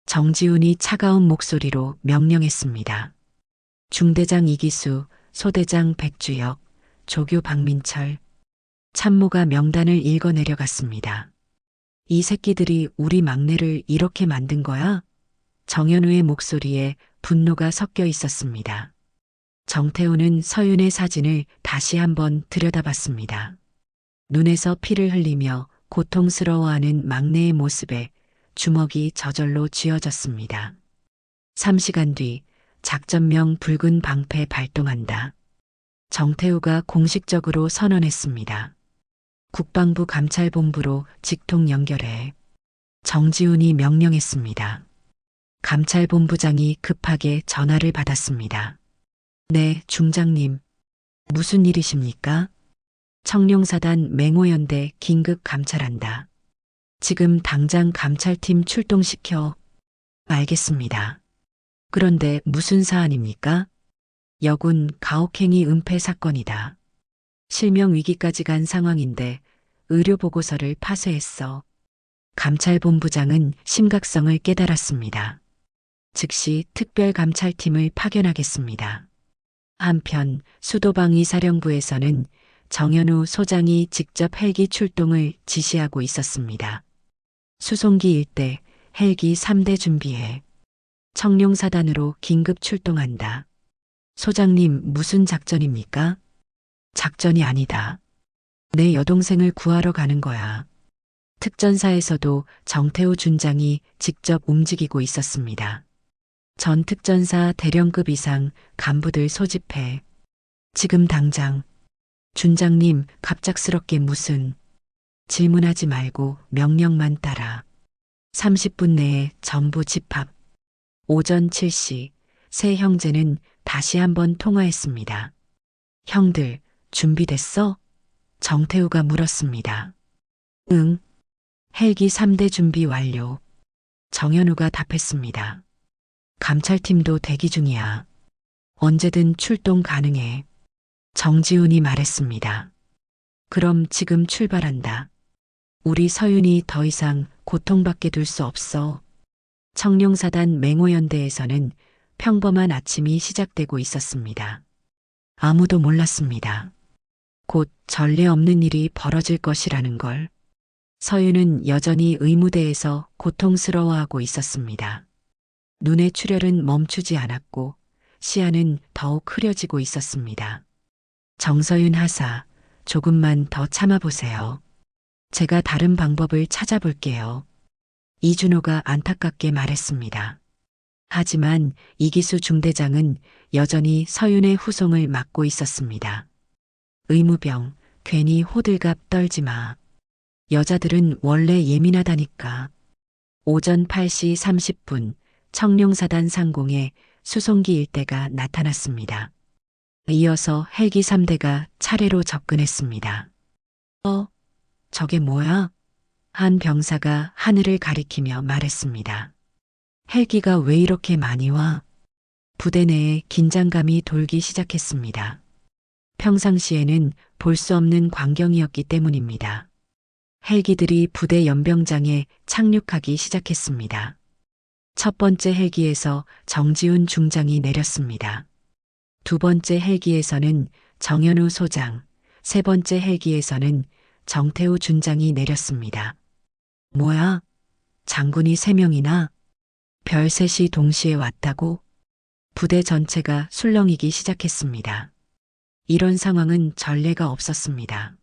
S2: 정지훈이 차가운 목소리로 명령했습니다. 중대장 이기수, 소대장 백주혁, 조교 박민철, 참모가 명단을 읽어 내려갔습니다. 이 새끼들이 우리 막내를 이렇게 만든 거야? 정현우의 목소리에 분노가 섞여 있었습니다. 정태우는 서윤의 사진을 다시 한번 들여다봤습니다. 눈에서 피를 흘리며 고통스러워하는 막내의 모습에 주먹이 저절로 쥐어졌습니다. 3시간 뒤 작전명 붉은 방패 발동한다. 정태우가 공식적으로 선언했습니다. 국방부 감찰본부로 직통 연결해. 정지훈이 명령했습니다. 감찰본부장이 급하게 전화를 받았습니다. 네, 중장님. 무슨 일이십니까? 청룡사단 맹호연대 긴급 감찰한다. 지금 당장 감찰팀 출동시켜. 알겠습니다. 그런데 무슨 사안입니까? 여군 가혹행위 은폐 사건이다. 실명 위기까지 간 상황인데 의료보고서를 파쇄했어. 감찰본부장은 심각성을 깨달았습니다. 즉시 특별감찰팀을 파견하겠습니다. 한편 수도방위 사령부에서는 정현우 소장이 직접 헬기 출동을 지시하고 있었습니다. 수송기 일대 헬기 3대 준비해. 청룡사단으로 긴급 출동한다. 소장님, 무슨 작전입니까? 작전이 아니다. 내 여동생을 구하러 가는 거야. 특전사에서도 정태우 준장이 직접 움직이고 있었습니다. 전 특전사 대령급 이상 간부들 소집해. 지금 당장. 준장님, 갑작스럽게 무슨. 질문하지 말고 명령만 따라. 30분 내에 전부 집합. 오전 7시 세 형제는 다시 한번 통화했습니다. 형들, 준비됐어? 정태우가 물었습니다. 응. 헬기 3대 준비 완료. 정현우가 답했습니다. 감찰팀도 대기 중이야. 언제든 출동 가능해. 정지훈이 말했습니다. 그럼 지금 출발한다. 우리 서윤이 더 이상 고통받게 둘 수 없어. 청룡사단 맹호연대에서는 평범한 아침이 시작되고 있었습니다. 아무도 몰랐습니다. 곧 전례 없는 일이 벌어질 것이라는 걸. 서윤은 여전히 의무대에서 고통스러워하고 있었습니다. 눈의 출혈은 멈추지 않았고 시야는 더욱 흐려지고 있었습니다. 정서윤 하사, 조금만 더 참아보세요. 제가 다른 방법을 찾아볼게요. 이준호가 안타깝게 말했습니다. 하지만 이기수 중대장은 여전히 서윤의 후송을 막고 있었습니다. 의무병, 괜히 호들갑 떨지 마. 여자들은 원래 예민하다니까. 오전 8시 30분 청룡사단 상공에 수송기 일대가 나타났습니다. 이어서 헬기 3대가 차례로 접근했습니다. 저게 뭐야? 한 병사가 하늘을 가리키며 말했습니다. 헬기가 왜 이렇게 많이 와? 부대 내에 긴장감이 돌기 시작했습니다. 평상시에는 볼 수 없는 광경이었기 때문입니다. 헬기들이 부대 연병장에 착륙하기 시작했습니다. 첫 번째 헬기에서 정지훈 중장이 내렸습니다. 두 번째 헬기에서는 정현우 소장, 세 번째 헬기에서는 정태우 준장이 내렸습니다. 뭐야? 장군이 3명이나? 별셋이 동시에 왔다고? 부대 전체가 술렁이기 시작했습니다. 이런 상황은 전례가 없었습니다.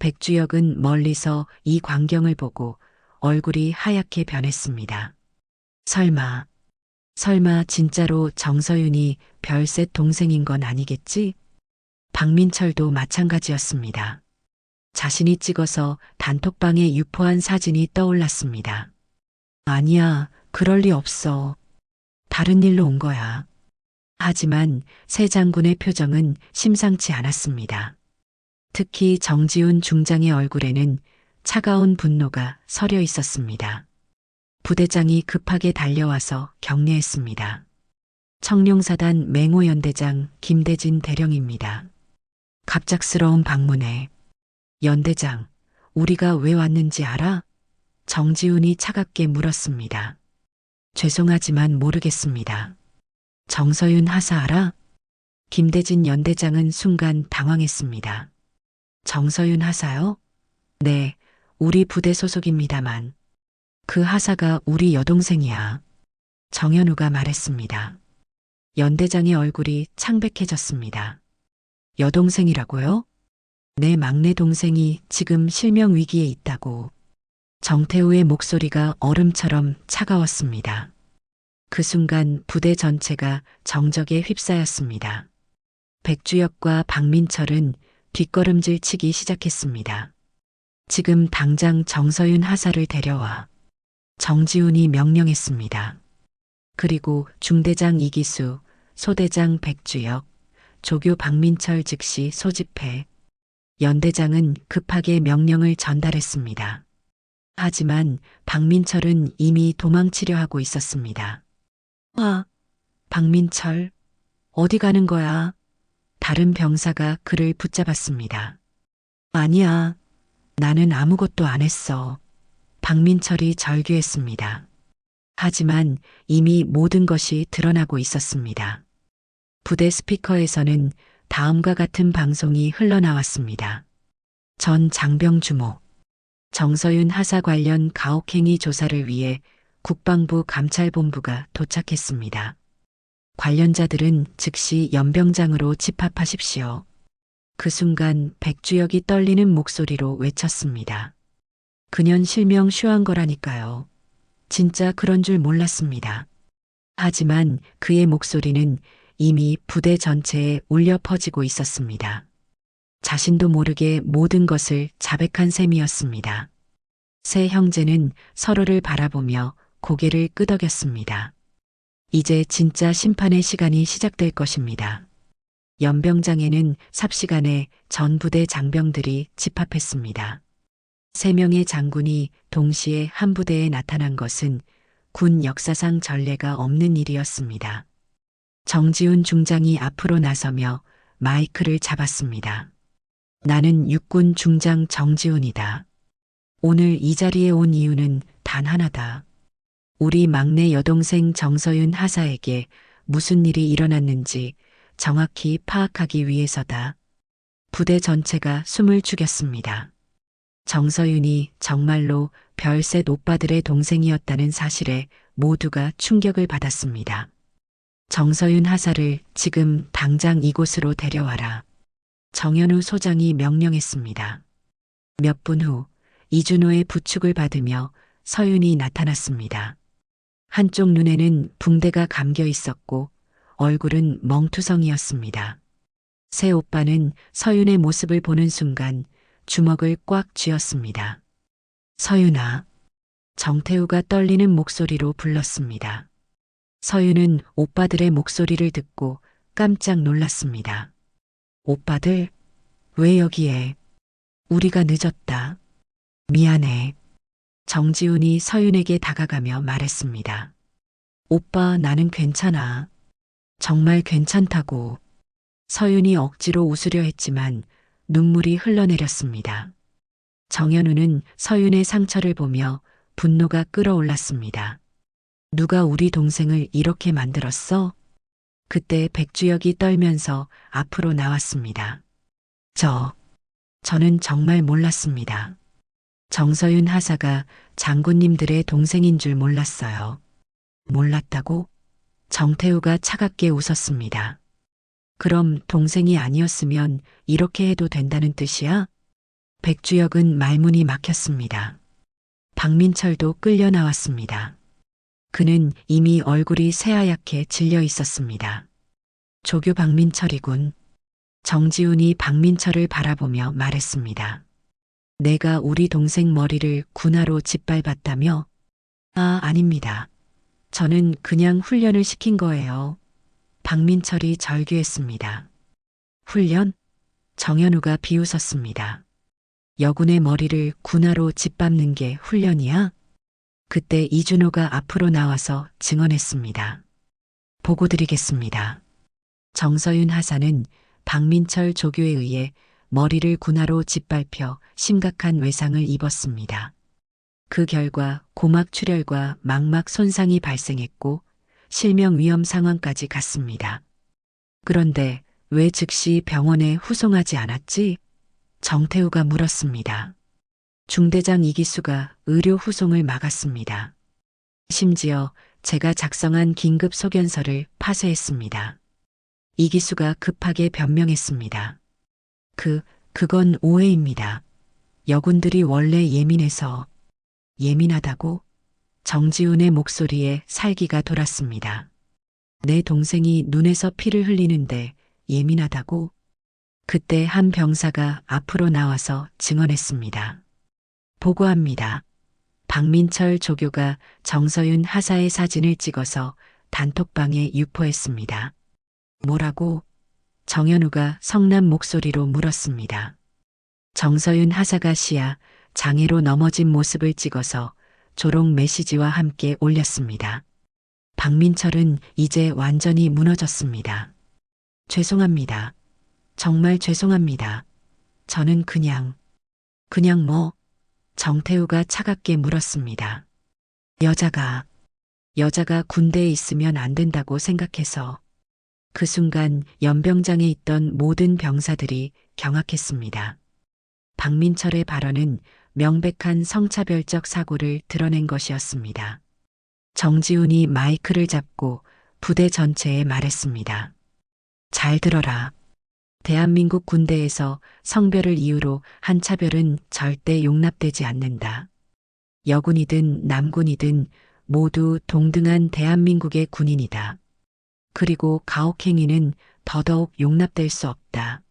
S2: 백주혁은 멀리서 이 광경을 보고 얼굴이 하얗게 변했습니다. 설마 진짜로 정서윤이 별셋 동생인 건 아니겠지? 박민철도 마찬가지였습니다. 자신이 찍어서 단톡방에 유포한 사진이 떠올랐습니다. 아니야, 그럴 리 없어. 다른 일로 온 거야. 하지만 새 장군의 표정은 심상치 않았습니다. 특히 정지훈 중장의 얼굴에는 차가운 분노가 서려 있었습니다. 부대장이 급하게 달려와서 격려했습니다. 청룡사단 맹호연대장 김대진 대령입니다. 갑작스러운 방문에 연대장, 우리가 왜 왔는지 알아? 정지훈이 차갑게 물었습니다. 죄송하지만 모르겠습니다. 정서윤 하사 알아? 김대진 연대장은 순간 당황했습니다. 정서윤 하사요? 네, 우리 부대 소속입니다만. 그 하사가 우리 여동생이야. 정현우가 말했습니다. 연대장의 얼굴이 창백해졌습니다. 여동생이라고요? 내 막내 동생이 지금 실명 위기에 있다고. 정태우의 목소리가 얼음처럼 차가웠습니다. 그 순간 부대 전체가 정적에 휩싸였습니다. 백주혁과 박민철은 뒷걸음질 치기 시작했습니다. 지금 당장 정서윤 하사를 데려와. 정지훈이 명령했습니다. 그리고 중대장 이기수, 소대장 백주혁, 조교 박민철 즉시 소집해. 연대장은 급하게 명령을 전달했습니다. 하지만 박민철은 이미 도망치려 하고 있었습니다. 박민철, 어디 가는 거야? 다른 병사가 그를 붙잡았습니다. 아니야, 나는 아무것도 안 했어. 박민철이 절규했습니다. 하지만 이미 모든 것이 드러나고 있었습니다. 부대 스피커에서는 다음과 같은 방송이 흘러나왔습니다. 전 장병 주모, 정서윤 하사 관련 가혹행위 조사를 위해 국방부 감찰본부가 도착했습니다. 관련자들은 즉시 연병장으로 집합하십시오. 그 순간 백주혁이 떨리는 목소리로 외쳤습니다. 그년 실명 쉬한 거라니까요. 진짜 그런 줄 몰랐습니다. 하지만 그의 목소리는 이미 부대 전체에 울려 퍼지고 있었습니다. 자신도 모르게 모든 것을 자백한 셈이었습니다. 세 형제는 서로를 바라보며 고개를 끄덕였습니다. 이제 진짜 심판의 시간이 시작될 것입니다. 연병장에는 삽시간에 전 부대 장병들이 집합했습니다. 3명의 장군이 동시에 한 부대에 나타난 것은 군 역사상 전례가 없는 일이었습니다. 정지훈 중장이 앞으로 나서며 마이크를 잡았습니다. 나는 육군 중장 정지훈이다. 오늘 이 자리에 온 이유는 단 하나다. 우리 막내 여동생 정서윤 하사에게 무슨 일이 일어났는지 정확히 파악하기 위해서다. 부대 전체가 숨을 죽였습니다. 정서윤이 정말로 별셋 오빠들의 동생이었다는 사실에 모두가 충격을 받았습니다. 정서윤 하사를 지금 당장 이곳으로 데려와라. 정현우 소장이 명령했습니다. 몇 분 후 이준호의 부축을 받으며 서윤이 나타났습니다. 한쪽 눈에는 붕대가 감겨 있었고 얼굴은 멍투성이었습니다. 새 오빠는 서윤의 모습을 보는 순간 주먹을 꽉 쥐었습니다. 서윤아. 정태우가 떨리는 목소리로 불렀습니다. 서윤은 오빠들의 목소리를 듣고 깜짝 놀랐습니다. 오빠들, 왜 여기에? 우리가 늦었다. 미안해. 정지훈이 서윤에게 다가가며 말했습니다. 오빠, 나는 괜찮아. 정말 괜찮다고. 서윤이 억지로 웃으려 했지만 눈물이 흘러내렸습니다. 정현우는 서윤의 상처를 보며 분노가 끓어올랐습니다. 누가 우리 동생을 이렇게 만들었어? 그때 백주혁이 떨면서 앞으로 나왔습니다. 저는 정말 몰랐습니다. 정서윤 하사가 장군님들의 동생인 줄 몰랐어요. 몰랐다고? 정태우가 차갑게 웃었습니다. 그럼 동생이 아니었으면 이렇게 해도 된다는 뜻이야? 백주혁은 말문이 막혔습니다. 박민철도 끌려 나왔습니다. 그는 이미 얼굴이 새하얗게 질려 있었습니다. 조교 박민철이군. 정지훈이 박민철을 바라보며 말했습니다. 내가 우리 동생 머리를 군화로 짓밟았다며? 아닙니다. 저는 그냥 훈련을 시킨 거예요. 박민철이 절규했습니다. 훈련? 정현우가 비웃었습니다. 여군의 머리를 군화로 짓밟는 게 훈련이야? 그때 이준호가 앞으로 나와서 증언했습니다. 보고드리겠습니다. 정서윤 하사는 박민철 조교에 의해 머리를 군화로 짓밟혀 심각한 외상을 입었습니다. 그 결과 고막 출혈과 망막 손상이 발생했고 실명 위험 상황까지 갔습니다. 그런데 왜 즉시 병원에 후송하지 않았지? 정태우가 물었습니다. 중대장 이기수가 의료 후송을 막았습니다. 심지어 제가 작성한 긴급 소견서를 파쇄했습니다. 이기수가 급하게 변명했습니다. 그건 오해입니다. 여군들이 원래 예민해서. 예민하다고? 정지훈의 목소리에 살기가 돌았습니다. 내 동생이 눈에서 피를 흘리는데 예민하다고? 그때 한 병사가 앞으로 나와서 증언했습니다. 보고합니다. 박민철 조교가 정서윤 하사의 사진을 찍어서 단톡방에 유포했습니다. 뭐라고? 정현우가 성난 목소리로 물었습니다. 정서윤 하사가 시야 장애로 넘어진 모습을 찍어서 조롱 메시지와 함께 올렸습니다. 박민철은 이제 완전히 무너졌습니다. 죄송합니다. 정말 죄송합니다. 저는 그냥 뭐? 정태우가 차갑게 물었습니다. 여자가 군대에 있으면 안 된다고 생각해서. 그 순간 연병장에 있던 모든 병사들이 경악했습니다. 박민철의 발언은 명백한 성차별적 사고를 드러낸 것이었습니다. 정지훈이 마이크를 잡고 부대 전체에 말했습니다. 잘 들어라. 대한민국 군대에서 성별을 이유로 한 차별은 절대 용납되지 않는다. 여군이든 남군이든 모두 동등한 대한민국의 군인이다. 그리고 가혹행위는 더더욱 용납될 수 없다.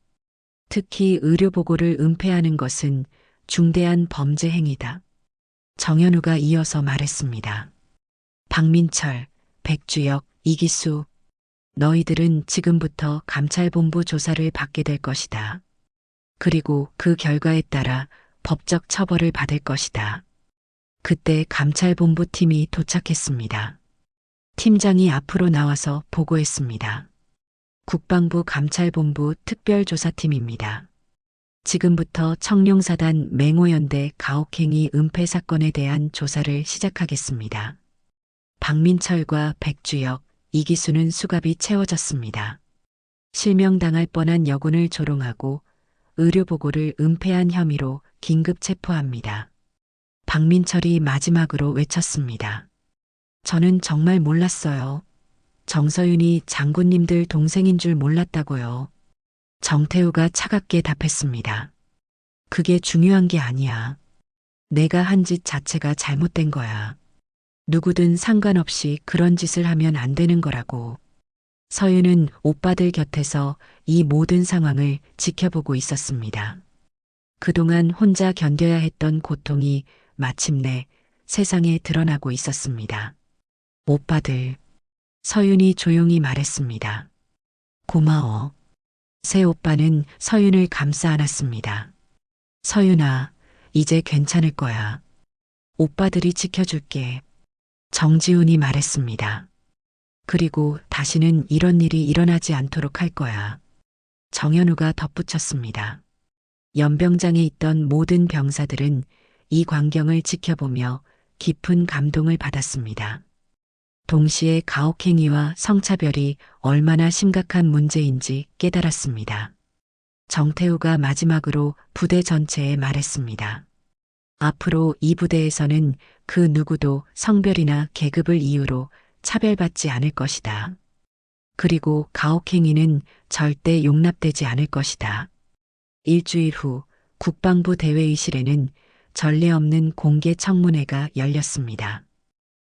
S2: 특히 의료보고를 은폐하는 것은 중대한 범죄 행위다. 정현우가 이어서 말했습니다. 박민철, 백주혁, 이기수, 너희들은 지금부터 감찰본부 조사를 받게 될 것이다. 그리고 그 결과에 따라 법적 처벌을 받을 것이다. 그때 감찰본부 팀이 도착했습니다. 팀장이 앞으로 나와서 보고했습니다. 국방부 감찰본부 특별조사팀입니다. 지금부터 청룡사단 맹호연대 가혹행위 은폐 사건에 대한 조사를 시작하겠습니다. 박민철과 백주혁, 이기수는 수갑이 채워졌습니다. 실명당할 뻔한 여군을 조롱하고 의료보고를 은폐한 혐의로 긴급 체포합니다. 박민철이 마지막으로 외쳤습니다. 저는 정말 몰랐어요. 정서윤이 장군님들 동생인 줄 몰랐다고요. 정태우가 차갑게 답했습니다. 그게 중요한 게 아니야. 내가 한 짓 자체가 잘못된 거야. 누구든 상관없이 그런 짓을 하면 안 되는 거라고. 서윤은 오빠들 곁에서 이 모든 상황을 지켜보고 있었습니다. 그동안 혼자 견뎌야 했던 고통이 마침내 세상에 드러나고 있었습니다. 오빠들. 서윤이 조용히 말했습니다. 고마워. 새 오빠는 서윤을 감싸 안았습니다. 서윤아, 이제 괜찮을 거야. 오빠들이 지켜줄게. 정지훈이 말했습니다. 그리고 다시는 이런 일이 일어나지 않도록 할 거야. 정현우가 덧붙였습니다. 연병장에 있던 모든 병사들은 이 광경을 지켜보며 깊은 감동을 받았습니다. 동시에 가혹행위와 성차별이 얼마나 심각한 문제인지 깨달았습니다. 정태우가 마지막으로 부대 전체에 말했습니다. 앞으로 이 부대에서는 그 누구도 성별이나 계급을 이유로 차별받지 않을 것이다. 그리고 가혹행위는 절대 용납되지 않을 것이다. 일주일 후 국방부 대회의실에는 전례 없는 공개 청문회가 열렸습니다.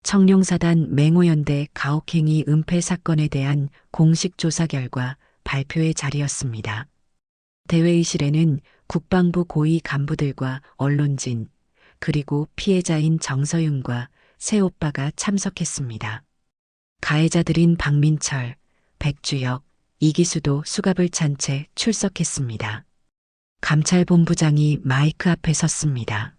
S2: 청룡사단 맹호연대 가혹행위 은폐 사건에 대한 공식 조사 결과 발표의 자리였습니다. 대회의실에는 국방부 고위 간부들과 언론진, 그리고 피해자인 정서윤과 새오빠가 참석했습니다. 가해자들인 박민철, 백주혁, 이기수도 수갑을 찬 채 출석했습니다. 감찰본부장이 마이크 앞에 섰습니다.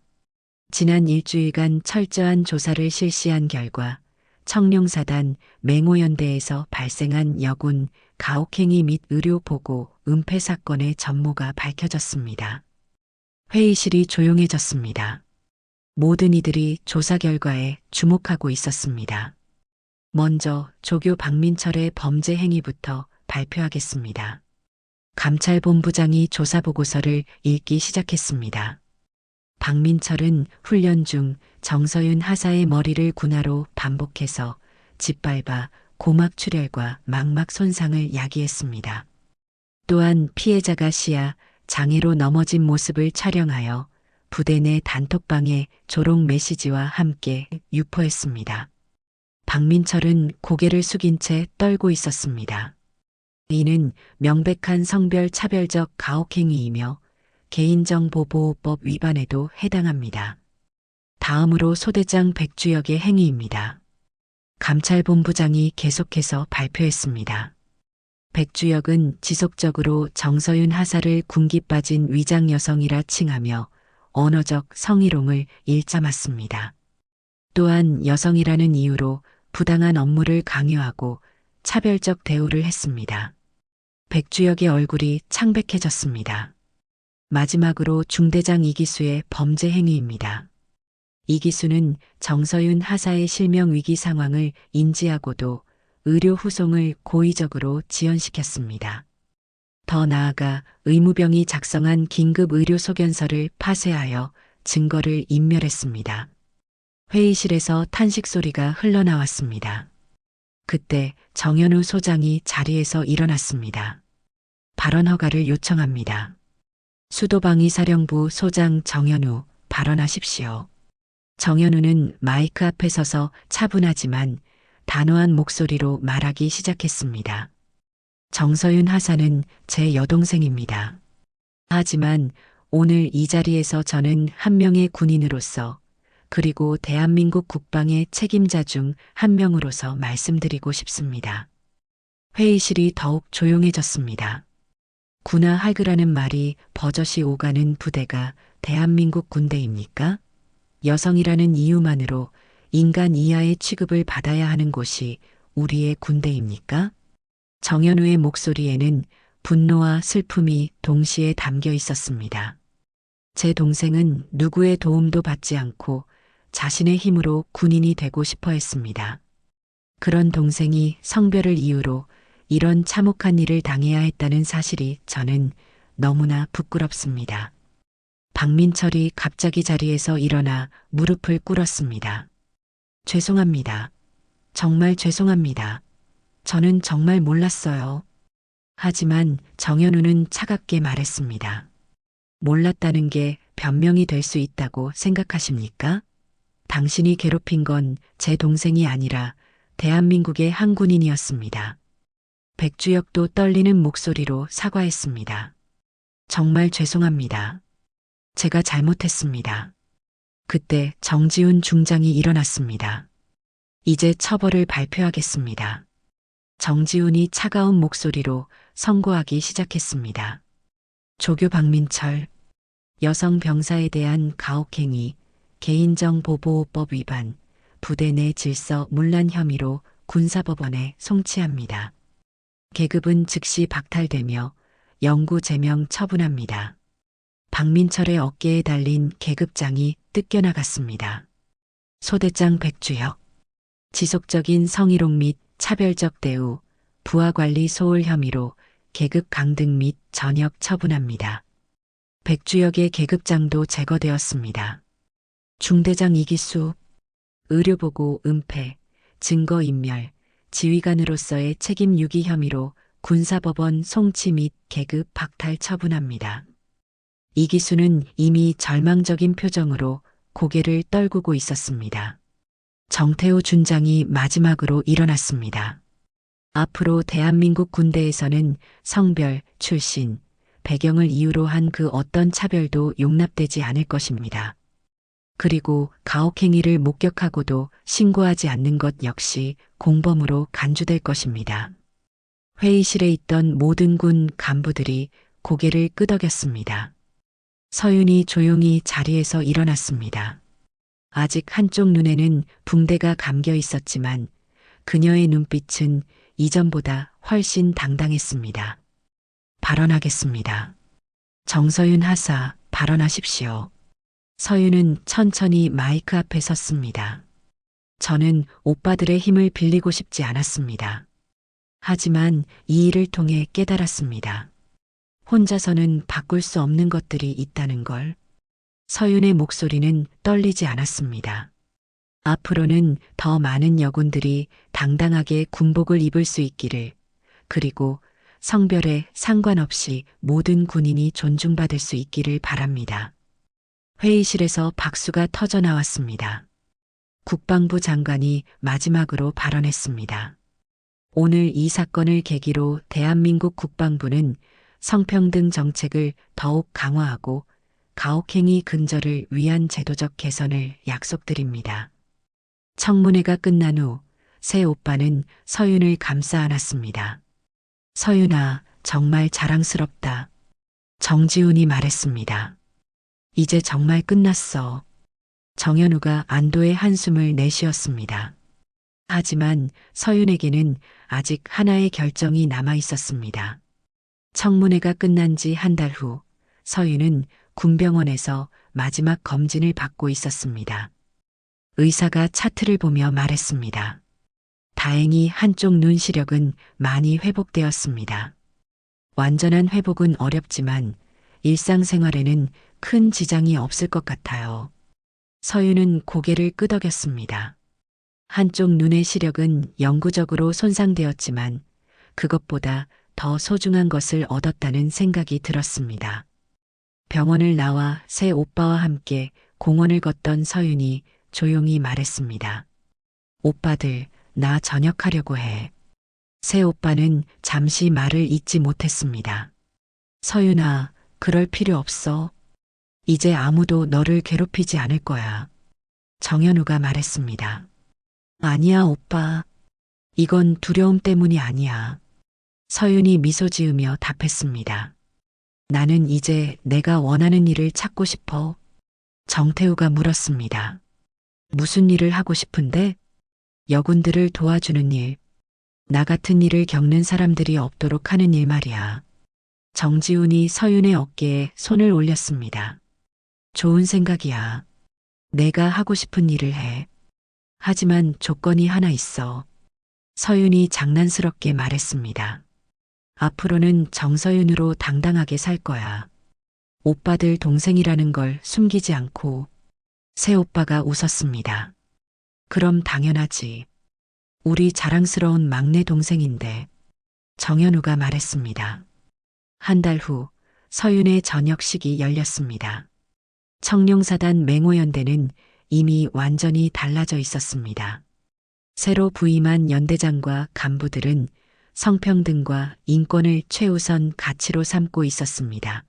S2: 지난 일주일간 철저한 조사를 실시한 결과 청룡사단 맹호연대에서 발생한 여군 가혹행위 및 의료보고 은폐 사건의 전모가 밝혀졌습니다. 회의실이 조용해졌습니다. 모든 이들이 조사 결과에 주목하고 있었습니다. 먼저 조교 박민철의 범죄 행위부터 발표하겠습니다. 감찰본부장이 조사보고서를 읽기 시작했습니다. 박민철은 훈련 중 정서윤 하사의 머리를 군화로 반복해서 짓밟아 고막 출혈과 망막 손상을 야기했습니다. 또한 피해자가 시야, 장애로 넘어진 모습을 촬영하여 부대 내 단톡방에 조롱 메시지와 함께 유포했습니다. 박민철은 고개를 숙인 채 떨고 있었습니다. 이는 명백한 성별 차별적 가혹행위이며 개인정보보호법 위반에도 해당합니다. 다음으로 소대장 백주혁의 행위입니다. 감찰본부장이 계속해서 발표했습니다. 백주혁은 지속적으로 정서윤 하사를 군기 빠진 위장 여성이라 칭하며 언어적 성희롱을 일삼았습니다. 또한 여성이라는 이유로 부당한 업무를 강요하고 차별적 대우를 했습니다. 백주혁의 얼굴이 창백해졌습니다. 마지막으로 중대장 이기수의 범죄 행위입니다. 이기수는 정서윤 하사의 실명 위기 상황을 인지하고도 의료 후송을 고의적으로 지연시켰습니다. 더 나아가 의무병이 작성한 긴급 의료 소견서를 파쇄하여 증거를 인멸했습니다. 회의실에서 탄식 소리가 흘러나왔습니다. 그때 정현우 소장이 자리에서 일어났습니다. 발언 허가를 요청합니다. 수도방위 사령부 소장 정현우, 발언하십시오. 정현우는 마이크 앞에 서서 차분하지만 단호한 목소리로 말하기 시작했습니다. 정서윤 하사는 제 여동생입니다. 하지만 오늘 이 자리에서 저는 한 명의 군인으로서 그리고 대한민국 국방의 책임자 중 한 명으로서 말씀드리고 싶습니다. 회의실이 더욱 조용해졌습니다. 군화 할그라는 말이 버젓이 오가는 부대가 대한민국 군대입니까? 여성이라는 이유만으로 인간 이하의 취급을 받아야 하는 곳이 우리의 군대입니까? 정현우의 목소리에는 분노와 슬픔이 동시에 담겨 있었습니다. 제 동생은 누구의 도움도 받지 않고 자신의 힘으로 군인이 되고 싶어 했습니다. 그런 동생이 성별을 이유로 이런 참혹한 일을 당해야 했다는 사실이 저는 너무나 부끄럽습니다. 박민철이 갑자기 자리에서 일어나 무릎을 꿇었습니다. 죄송합니다. 정말 죄송합니다. 저는 정말 몰랐어요. 하지만 정현우는 차갑게 말했습니다. 몰랐다는 게 변명이 될 수 있다고 생각하십니까? 당신이 괴롭힌 건 제 동생이 아니라 대한민국의 한 군인이었습니다. 백주혁도 떨리는 목소리로 사과했습니다. 정말 죄송합니다. 제가 잘못했습니다. 그때 정지훈 중장이 일어났습니다. 이제 처벌을 발표하겠습니다. 정지훈이 차가운 목소리로 선고하기 시작했습니다. 조교 박민철, 여성 병사에 대한 가혹행위, 개인정보보호법 위반, 부대 내 질서 문란 혐의로 군사법원에 송치합니다. 계급은 즉시 박탈되며 영구 제명 처분합니다. 박민철의 어깨에 달린 계급장이 뜯겨나갔습니다. 소대장 백주혁, 지속적인 성희롱 및 차별적 대우, 부하관리 소홀 혐의로 계급 강등 및 전역 처분합니다. 백주혁의 계급장도 제거되었습니다. 중대장 이기수, 의료보고 은폐, 증거인멸, 지휘관으로서의 책임 유기 혐의로 군사법원 송치 및 계급 박탈 처분합니다. 이기수는 이미 절망적인 표정으로 고개를 떨구고 있었습니다. 정태호 준장이 마지막으로 일어났습니다. 앞으로 대한민국 군대에서는 성별, 출신, 배경을 이유로 한 그 어떤 차별도 용납되지 않을 것입니다. 그리고 가혹행위를 목격하고도 신고하지 않는 것 역시 공범으로 간주될 것입니다. 회의실에 있던 모든 군 간부들이 고개를 끄덕였습니다. 서윤이 조용히 자리에서 일어났습니다. 아직 한쪽 눈에는 붕대가 감겨 있었지만 그녀의 눈빛은 이전보다 훨씬 당당했습니다. 발언하겠습니다. 정서윤 하사, 발언하십시오. 서윤은 천천히 마이크 앞에 섰습니다. 저는 오빠들의 힘을 빌리고 싶지 않았습니다. 하지만 이 일을 통해 깨달았습니다. 혼자서는 바꿀 수 없는 것들이 있다는 걸. 서윤의 목소리는 떨리지 않았습니다. 앞으로는 더 많은 여군들이 당당하게 군복을 입을 수 있기를, 그리고 성별에 상관없이 모든 군인이 존중받을 수 있기를 바랍니다. 회의실에서 박수가 터져 나왔습니다. 국방부 장관이 마지막으로 발언했습니다. 오늘 이 사건을 계기로 대한민국 국방부는 성평등 정책을 더욱 강화하고 가혹행위 근절을 위한 제도적 개선을 약속드립니다. 청문회가 끝난 후 새 오빠는 서윤을 감싸 안았습니다. 서윤아, 정말 자랑스럽다. 정지훈이 말했습니다. 이제 정말 끝났어. 정현우가 안도의 한숨을 내쉬었습니다. 하지만 서윤에게는 아직 하나의 결정이 남아 있었습니다. 청문회가 끝난 지 한 달 후 서윤은 군병원에서 마지막 검진을 받고 있었습니다. 의사가 차트를 보며 말했습니다. 다행히 한쪽 눈 시력은 많이 회복되었습니다. 완전한 회복은 어렵지만 일상생활에는 큰 지장이 없을 것 같아요. 서윤은 고개를 끄덕였습니다. 한쪽 눈의 시력은 영구적으로 손상되었지만 그것보다 더 소중한 것을 얻었다는 생각이 들었습니다. 병원을 나와 새 오빠와 함께 공원을 걷던 서윤이 조용히 말했습니다. 오빠들, 나 전역하려고 해. 새 오빠는 잠시 말을 잇지 못했습니다. 서윤아, 그럴 필요 없어. 이제 아무도 너를 괴롭히지 않을 거야. 정현우가 말했습니다. 아니야, 오빠. 이건 두려움 때문이 아니야. 서윤이 미소 지으며 답했습니다. 나는 이제 내가 원하는 일을 찾고 싶어. 정태우가 물었습니다. 무슨 일을 하고 싶은데? 여군들을 도와주는 일. 나 같은 일을 겪는 사람들이 없도록 하는 일 말이야. 정지훈이 서윤의 어깨에 손을 올렸습니다. 좋은 생각이야. 내가 하고 싶은 일을 해. 하지만 조건이 하나 있어. 서윤이 장난스럽게 말했습니다. 앞으로는 정서윤으로 당당하게 살 거야. 오빠들 동생이라는 걸 숨기지 않고 새오빠가 웃었습니다. 그럼 당연하지. 우리 자랑스러운 막내 동생인데 정현우가 말했습니다. 한 달 후 서윤의 저녁식이 열렸습니다. 청룡사단 맹호연대는 이미 완전히 달라져 있었습니다. 새로 부임한 연대장과 간부들은 성평등과 인권을 최우선 가치로 삼고 있었습니다.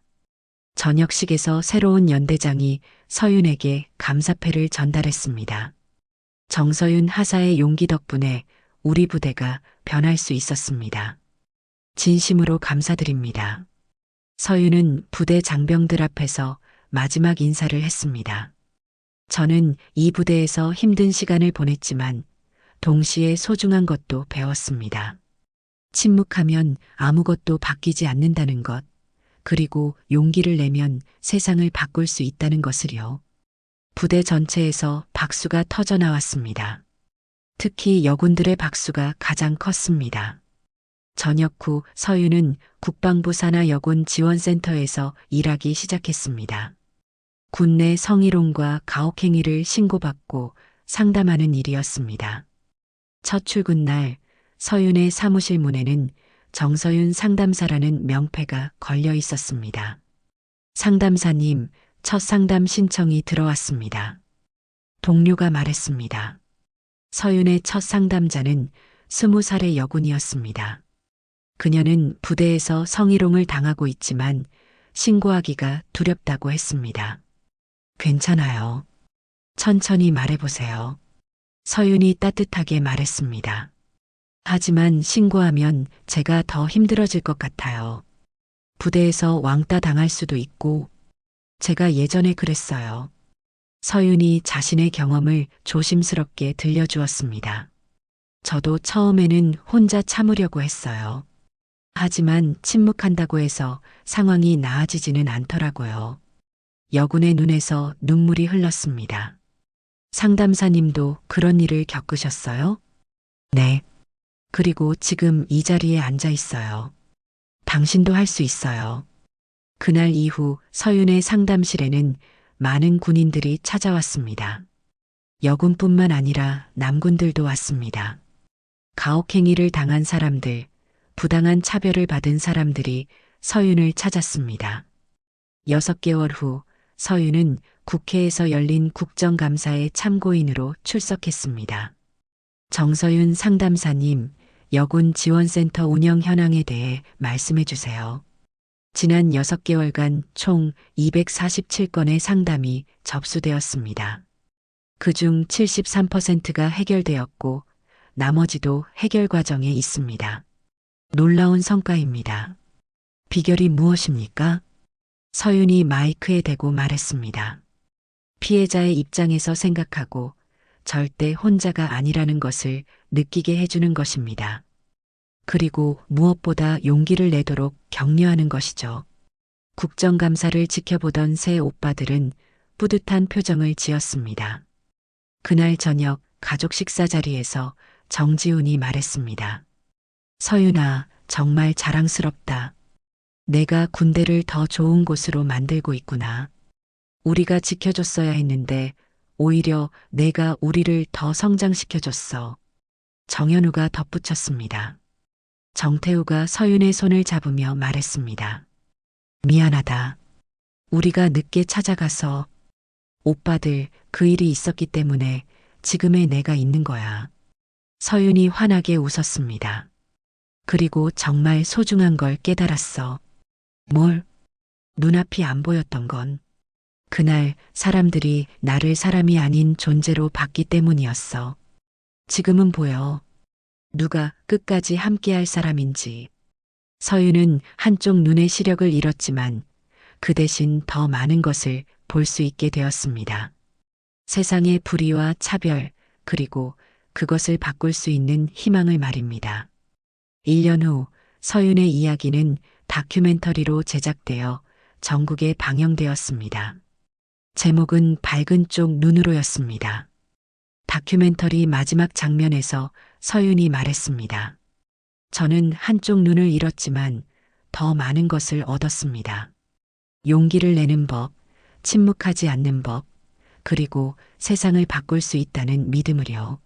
S2: 저녁식에서 새로운 연대장이 서윤에게 감사패를 전달했습니다. 정서윤 하사의 용기 덕분에 우리 부대가 변할 수 있었습니다. 진심으로 감사드립니다. 서윤은 부대 장병들 앞에서 마지막 인사를 했습니다. 저는 이 부대에서 힘든 시간을 보냈지만 동시에 소중한 것도 배웠습니다. 침묵하면 아무것도 바뀌지 않는다는 것, 그리고 용기를 내면 세상을 바꿀 수 있다는 것을요. 부대 전체에서 박수가 터져 나왔습니다. 특히 여군들의 박수가 가장 컸습니다. 저녁 후 서윤은 국방부 산하 여군 지원센터에서 일하기 시작했습니다. 군내 성희롱과 가혹행위를 신고받고 상담하는 일이었습니다. 첫 출근 날 서윤의 사무실 문에는 정서윤 상담사라는 명패가 걸려 있었습니다. 상담사님, 첫 상담 신청이 들어왔습니다. 동료가 말했습니다. 서윤의 첫 상담자는 20살의 여군이었습니다. 그녀는 부대에서 성희롱을 당하고 있지만 신고하기가 두렵다고 했습니다. 괜찮아요. 천천히 말해보세요. 서윤이 따뜻하게 말했습니다. 하지만 신고하면 제가 더 힘들어질 것 같아요. 부대에서 왕따 당할 수도 있고, 제가 예전에 그랬어요. 서윤이 자신의 경험을 조심스럽게 들려주었습니다. 저도 처음에는 혼자 참으려고 했어요. 하지만 침묵한다고 해서 상황이 나아지지는 않더라고요. 여군의 눈에서 눈물이 흘렀습니다. 상담사님도 그런 일을 겪으셨어요? 네. 그리고 지금 이 자리에 앉아 있어요. 당신도 할 수 있어요. 그날 이후 서윤의 상담실에는 많은 군인들이 찾아왔습니다. 여군뿐만 아니라 남군들도 왔습니다. 가혹행위를 당한 사람들, 부당한 차별을 받은 사람들이 서윤을 찾았습니다. 6개월 후 서윤은 국회에서 열린 국정감사에 참고인으로 출석했습니다. 정서윤 상담사님, 여군 지원센터 운영 현황에 대해 말씀해 주세요. 지난 6개월간 총 247건의 상담이 접수되었습니다. 그중 73%가 해결되었고 나머지도 해결 과정에 있습니다. 놀라운 성과입니다. 비결이 무엇입니까? 서윤이 마이크에 대고 말했습니다. 피해자의 입장에서 생각하고 절대 혼자가 아니라는 것을 느끼게 해주는 것입니다. 그리고 무엇보다 용기를 내도록 격려하는 것이죠. 국정감사를 지켜보던 새 오빠들은 뿌듯한 표정을 지었습니다. 그날 저녁 가족 식사 자리에서 정지훈이 말했습니다. 서윤아, 정말 자랑스럽다. 내가 군대를 더 좋은 곳으로 만들고 있구나. 우리가 지켜줬어야 했는데 오히려 내가 우리를 더 성장시켜줬어. 정현우가 덧붙였습니다. 정태우가 서윤의 손을 잡으며 말했습니다. 미안하다. 우리가 늦게 찾아가서 오빠들 그 일이 있었기 때문에 지금의 내가 있는 거야. 서윤이 환하게 웃었습니다. 그리고 정말 소중한 걸 깨달았어. 뭘? 눈앞이 안 보였던 건 그날 사람들이 나를 사람이 아닌 존재로 봤기 때문이었어. 지금은 보여. 누가 끝까지 함께할 사람인지. 서윤은 한쪽 눈의 시력을 잃었지만 그 대신 더 많은 것을 볼 수 있게 되었습니다. 세상의 불의와 차별, 그리고 그것을 바꿀 수 있는 희망을 말입니다. 1년 후 서윤의 이야기는 다큐멘터리로 제작되어 전국에 방영되었습니다. 제목은 밝은 쪽 눈으로였습니다. 다큐멘터리 마지막 장면에서 서윤이 말했습니다. 저는 한쪽 눈을 잃었지만 더 많은 것을 얻었습니다. 용기를 내는 법, 침묵하지 않는 법, 그리고 세상을 바꿀 수 있다는 믿음을요.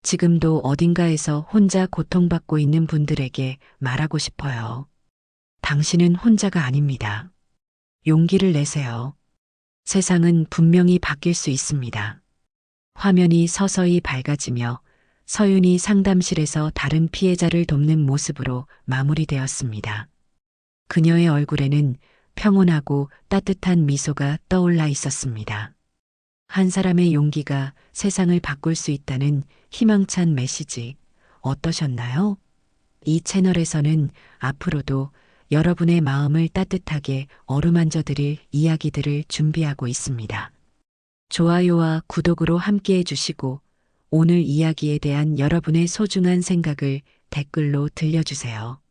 S2: 지금도 어딘가에서 혼자 고통받고 있는 분들에게 말하고 싶어요. 당신은 혼자가 아닙니다. 용기를 내세요. 세상은 분명히 바뀔 수 있습니다. 화면이 서서히 밝아지며 서윤이 상담실에서 다른 피해자를 돕는 모습으로 마무리되었습니다. 그녀의 얼굴에는 평온하고 따뜻한 미소가 떠올라 있었습니다. 한 사람의 용기가 세상을 바꿀 수 있다는 희망찬 메시지 어떠셨나요? 이 채널에서는 앞으로도 여러분의 마음을 따뜻하게 어루만져 드릴 이야기들을 준비하고 있습니다. 좋아요와 구독으로 함께 해주시고 오늘 이야기에 대한 여러분의 소중한 생각을 댓글로 들려주세요.